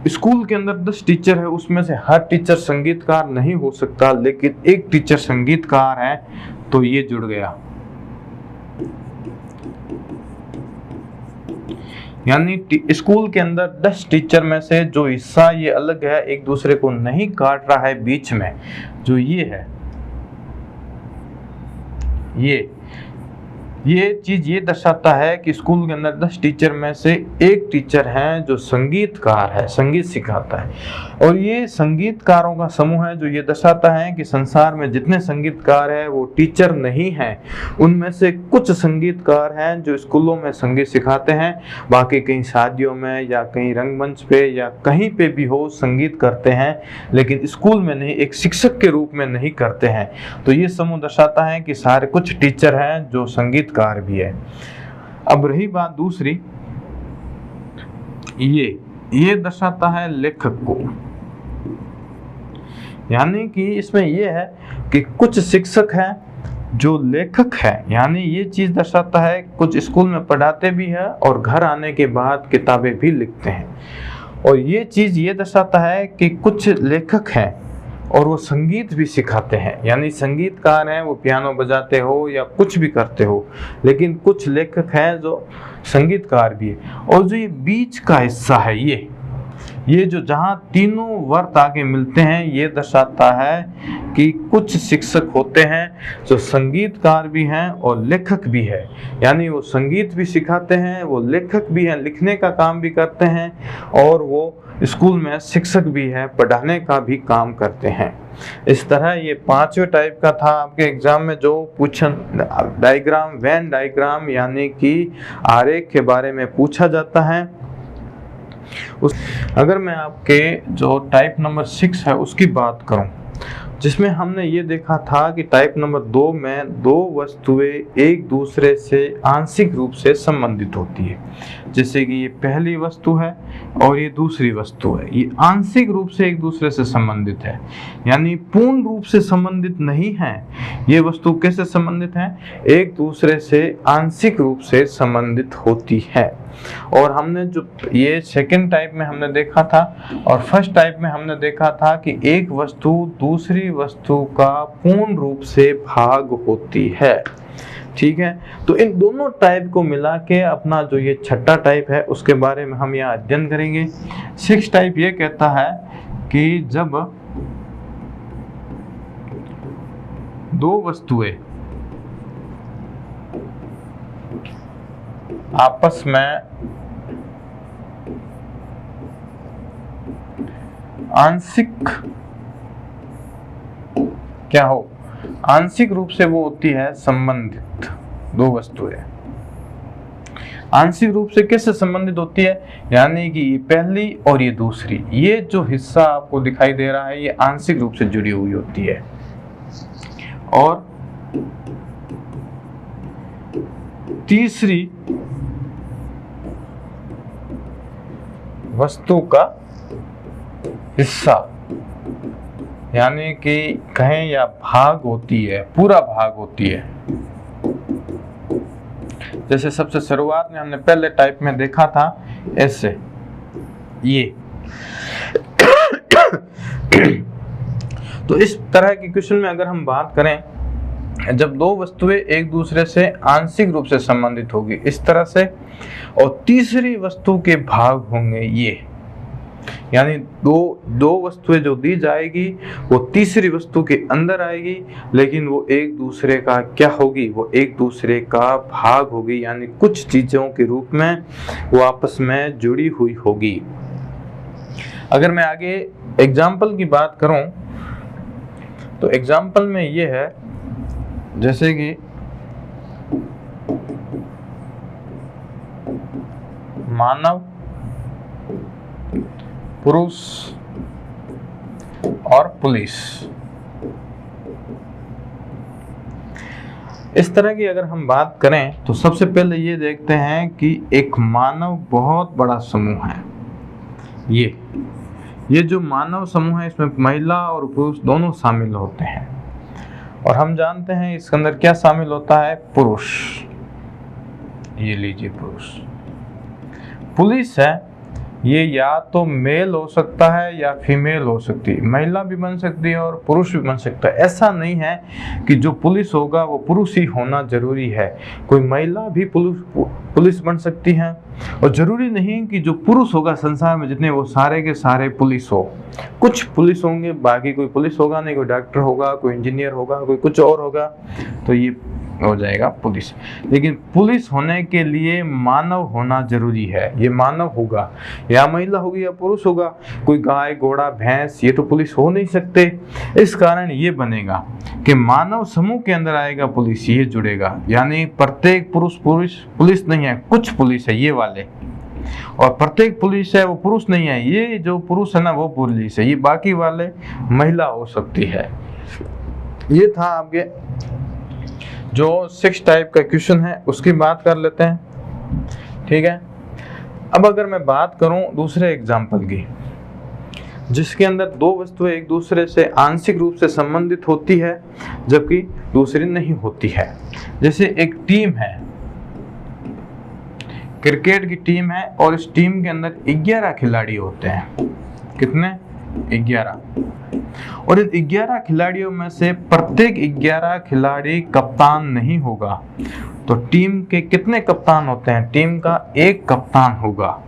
स्कूल के अंदर 10 टीचर है, उसमें से हर टीचर संगीतकार नहीं हो सकता, लेकिन एक टीचर संगीतकार है, तो ये जुड़ गया। यानी स्कूल के अंदर 10 टीचर में से जो हिस्सा ये अलग है, एक दूसरे को नहीं काट रहा है बीच में, जो ये है, ये चीज ये दर्शाता है कि स्कूल के अंदर 10 टीचर में से एक टीचर है जो संगीतकार है, संगीत सिखाता है। और ये संगीतकारों का समूह है जो ये दर्शाता है कि संसार में जितने संगीतकार हैं वो टीचर नहीं हैं, उनमें से कुछ संगीतकार हैं जो स्कूलों में संगीत सिखाते हैं, बाकी कहीं शादियों में या कहीं रंगमंच पे या कहीं पे भी हो संगीत करते हैं, लेकिन स्कूल में नहीं, एक शिक्षक के रूप में नहीं करते हैं। तो ये समूह दर्शाता है कि सारे कुछ टीचर हैं जो संगीतकार भी है। अब रही बात दूसरी, ये दर्शाता है लेखक को, यानी कि इसमें ये है कि कुछ शिक्षक हैं जो लेखक है, यानी ये चीज दर्शाता है कुछ स्कूल में पढ़ाते भी है और घर आने के बाद किताबें भी लिखते हैं। और ये चीज ये दर्शाता है कि कुछ लेखक हैं और वो संगीत भी सिखाते हैं, यानी संगीतकार हैं, वो पियानो बजाते हो या कुछ भी करते हो, लेकिन कुछ लेखक हैं जो संगीतकार भी है। और जो ये बीच का हिस्सा है, ये जो जहाँ तीनों वर्ग आके मिलते हैं, ये दर्शाता है कि कुछ शिक्षक होते हैं जो संगीतकार भी हैं और लेखक भी है, यानी वो संगीत भी सिखाते हैं, वो लेखक भी हैं, लिखने का काम भी करते हैं, और वो स्कूल में शिक्षक भी है, पढ़ाने का भी काम करते हैं। इस तरह ये 5वें टाइप का था आपके एग्जाम में जो पूछा, डायग्राम, वेन डायग्राम, यानी कि आरेख के बारे में पूछा जाता है। अगर मैं आपके जो टाइप नंबर 6 है उसकी बात करूं, जिसमें हमने ये देखा था कि टाइप नंबर 2 में दो वस्तुएं एक दूसरे से आंशिक रूप से संबंधित होती है, जैसे कि ये पहली वस्तु है और ये दूसरी वस्तु है, ये आंशिक रूप से एक दूसरे से संबंधित है, यानी पूर्ण रूप से संबंधित नहीं है। ये वस्तु कैसे संबंधित है? एक दूसरे से आंशिक रूप से संबंधित होती है। और हमने जो ये सेकंड टाइप में हमने देखा था और फर्स्ट टाइप में हमने देखा था कि एक वस्तु दूसरी वस्तु का पूर्ण रूप से भाग होती है। ठीक है, तो इन दोनों टाइप को मिला के अपना जो ये छठा टाइप है उसके बारे में हम यहाँ अध्ययन करेंगे। 6 टाइप ये कहता है कि जब दो वस्तुएं आपस में आंशिक क्या हो, आंशिक रूप से वो होती है संबंधित। दो वस्तुएं आंशिक रूप से कैसे संबंधित होती है? यानी कि ये पहली और ये दूसरी, ये जो हिस्सा आपको दिखाई दे रहा है ये आंशिक रूप से जुड़ी हुई होती है, और तीसरी वस्तु का हिस्सा, यानी कि कहें या भाग होती है, पूरा भाग होती है। जैसे सबसे शुरुआत में हमने पहले टाइप में देखा था ऐसे, ये तो इस तरह के क्वेश्चन में अगर हम बात करें जब दो वस्तुएं एक दूसरे से आंशिक रूप से संबंधित होगी इस तरह से, और तीसरी वस्तु के भाग होंगे ये, यानी दो वस्तुएं जो दी जाएगी वो तीसरी वस्तु के अंदर आएगी, लेकिन वो एक दूसरे का क्या होगी, वो एक दूसरे का भाग होगी, यानी कुछ चीजों के रूप में वो आपस में जुड़ी हुई होगी। अगर मैं आगे एग्जाम्पल की बात करूं तो एग्जाम्पल में ये है, जैसे कि मानव, पुरुष और पुलिस, इस तरह की अगर हम बात करें तो सबसे पहले ये देखते हैं कि एक मानव बहुत बड़ा समूह है। ये जो मानव समूह है इसमें महिला और पुरुष दोनों शामिल होते हैं, और हम जानते हैं इसके अंदर क्या शामिल होता है, पुरुष। ये लीजिए पुरुष। पुलिस है, ये या तो मेल हो सकता है या फीमेल हो सकती है, महिला भी बन सकती है और पुरुष भी बन सकता है। ऐसा नहीं है कि जो पुलिस होगा वो पुरुष ही होना जरूरी है, कोई महिला भी पुलिस बन सकती है, और जरूरी नहीं कि जो पुरुष होगा संसार में जितने वो सारे के सारे पुलिस हो। कुछ पुलिस होंगे, बाकी कोई पुलिस होगा नहीं, कोई डॉक्टर होगा, कोई इंजीनियर होगा, कोई कुछ और होगा, तो ये हो जाएगा पुलिस। लेकिन पुलिस होने के लिए मानव होना जरूरी है। ये मानव होगा, या महिला होगी या पुरुष होगा। कोई गाय, घोड़ा, भैंस ये तो पुलिस हो नहीं सकते। इस कारण ये बनेगा कि मानव समूह के अंदर आएगा पुलिस, ये जुड़ेगा, यानी प्रत्येक पुरुष पुलिस नहीं है, कुछ पुलिस है ये वाले, और प्रत्येक पुलिस है वो पुरुष नहीं है, ये जो पुरुष है ना वो पुलिस है, ये बाकी वाले महिला हो सकती है। ये था आपके जो 6 टाइप का क्वेश्चन है उसकी बात कर लेते हैं, ठीक है। अब अगर मैं बात करूं दूसरे एग्जाम्पल की, जिसके अंदर दो वस्तुएं एक दूसरे से आंशिक रूप से संबंधित होती है जबकि दूसरी नहीं होती है। जैसे एक टीम है, क्रिकेट की टीम है, और इस टीम के अंदर 11 खिलाड़ी होते हैं। कितने? 11। और इन 11 खिलाड़ियों में से प्रत्येक 11 खिलाड़ी कप्तान नहीं होगा। तो टीम के कितने कप्तान होते हैं? टीम का एक कप्तान होगा,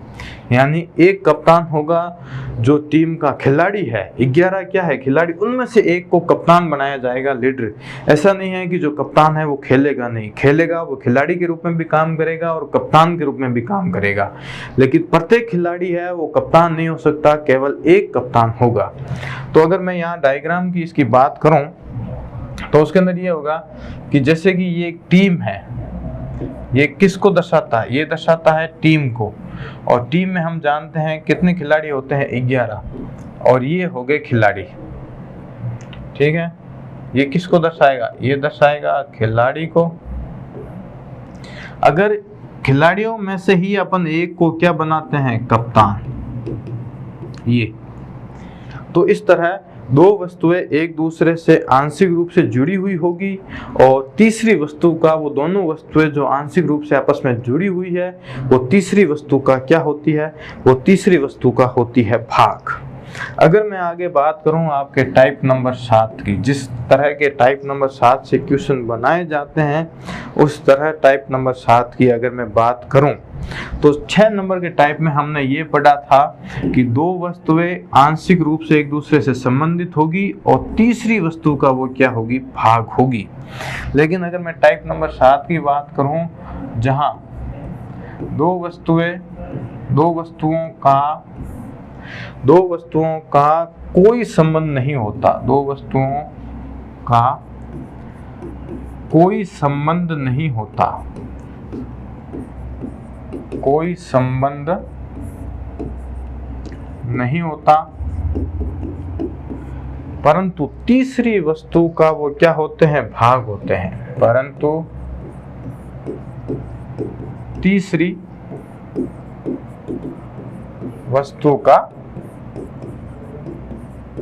यानी एक कप्तान होगा जो टीम का खिलाड़ी है। 11 क्या है? खिलाड़ी। उनमें से एक को कप्तान बनाया जाएगा, लीडर। ऐसा नहीं है कि जो कप्तान है वो खेलेगा नहीं, खेलेगा, वो खिलाड़ी के रूप में भी काम करेगा और कप्तान के रूप में भी काम करेगा। लेकिन प्रत्येक खिलाड़ी है वो कप्तान नहीं हो सकता, केवल एक कप्तान होगा। तो अगर मैं यहाँ डायग्राम की इसकी बात करूं तो उसके अंदर ये होगा कि जैसे कि ये एक टीम है, ये किसको दर्शाता है? ये दर्शाता है टीम को। और टीम में हम जानते हैं कितने खिलाड़ी होते हैं? 11। और ये हो गए खिलाड़ी, ठीक है। ये किसको दर्शाएगा? ये दर्शाएगा खिलाड़ी को। अगर खिलाड़ियों में से ही अपन एक को क्या बनाते हैं? कप्तान। ये तो इस तरह दो वस्तुएं एक दूसरे से आंशिक रूप से जुड़ी हुई होगी, और तीसरी वस्तु का, वो दोनों वस्तुएं जो आंशिक रूप से आपस में जुड़ी हुई है, वो तीसरी वस्तु का क्या होती है? वो तीसरी वस्तु का होती है भाग। अगर मैं आगे बात करूं आपके टाइप नंबर 7 की, जिस तरह के टाइप नंबर 7 से क्वेश्चन बनाए जाते हैं उस तरह टाइप नंबर 7 की अगर मैं बात करूं तो 6 नंबर के टाइप में हमने ये पढ़ा था कि दो वस्तुएं आंशिक रूप से एक दूसरे से संबंधित होगी और तीसरी वस्तु का वो क्या होगी? भाग होगी। लेकिन अगर मैं टाइप नंबर 7 की बात करूं जहां दो वस्तुओं का कोई संबंध नहीं होता, दो वस्तुओं का कोई संबंध नहीं होता, कोई संबंध नहीं होता, परंतु तीसरी वस्तु का वो क्या होते हैं? भाग होते हैं। परंतु तीसरी वस्तु का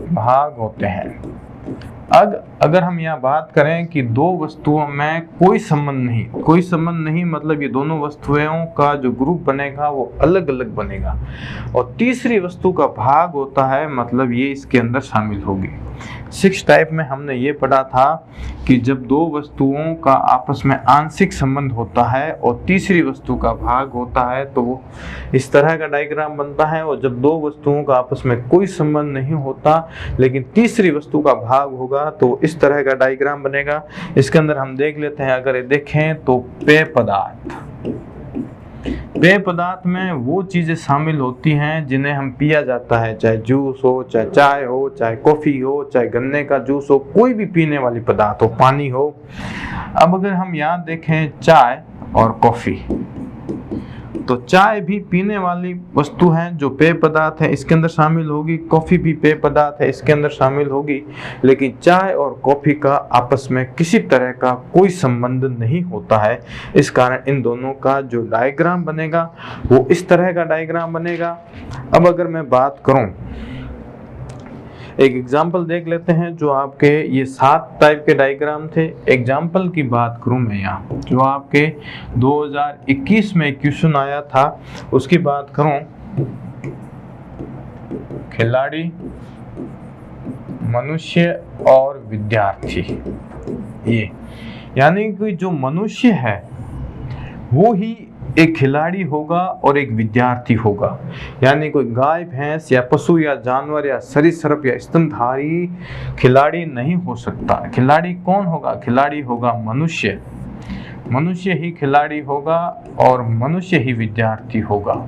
भाग होते हैं। अगर हम यहाँ बात करें कि दो वस्तुओं में कोई संबंध नहीं मतलब ये दोनों वस्तुओं का जो ग्रुप बनेगा वो अलग अलग बनेगा, और तीसरी वस्तु का भाग होता है मतलब ये इसके अंदर शामिल होगी। 6 टाइप में हमने ये पढ़ा था कि जब दो वस्तुओं का आपस में आंशिक संबंध होता है और तीसरी वस्तु का भाग होता है तो वो इस तरह का डायग्राम बनता है, और जब दो वस्तुओं का आपस में कोई संबंध नहीं होता लेकिन तीसरी वस्तु का भाग होगा तो इस तरह का डायग्राम बनेगा। इसके अंदर हम देख लेते हैं, अगर ये देखें तो पेय पदार्थ में वो चीज़ें शामिल होती हैं जिन्हें हम पिया जाता है, चाहे जूस हो, चाहे चाय हो, चाहे कॉफ़ी हो, चाहे गन्ने का जूस हो, कोई भी पीने वाली पदार्थ हो, पानी हो। अब अगर हम यहाँ देखें चाय और कॉफ़ी, तो चाय भी पीने वाली वस्तु है जो पेय पदार्थ है, इसके अंदर शामिल होगी। कॉफ़ी भी पेय पदार्थ है, इसके अंदर शामिल होगी। लेकिन चाय और कॉफ़ी का आपस में किसी तरह का कोई संबंध नहीं होता है, इस कारण इन दोनों का जो डायग्राम बनेगा वो इस तरह का डायग्राम बनेगा। अब अगर मैं बात करूं, एक एग्जाम्पल देख लेते हैं। जो आपके ये 7 टाइप के डायग्राम थे, एग्जाम्पल की बात करूं मैं यहाँ, जो आपके 2021 में क्वेश्चन आया था उसकी बात करूं, खिलाड़ी, मनुष्य और विद्यार्थी। ये यानी कि जो मनुष्य है वो ही एक खिलाड़ी होगा और एक विद्यार्थी होगा, यानी कोई गाय, भैंस या पशु या जानवर या सरीसृप या स्तनधारी खिलाड़ी नहीं हो सकता। खिलाड़ी कौन होगा? खिलाड़ी होगा मनुष्य ही खिलाड़ी होगा और मनुष्य ही विद्यार्थी होगा।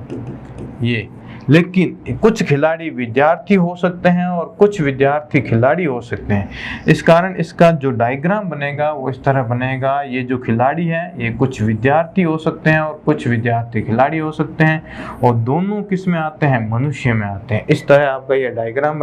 ये लेकिन कुछ खिलाड़ी विद्यार्थी हो सकते हैं और कुछ विद्यार्थी खिलाड़ी हो सकते हैं, इस कारण इसका जो डायग्राम बनेगा वो इस तरह बनेगा। ये जो खिलाड़ी है ये कुछ विद्यार्थी हो सकते हैं और कुछ विद्यार्थी खिलाड़ी हो सकते हैं, और दोनों किस में आते हैं? मनुष्य में आते हैं। इस तरह आपका ये डायग्राम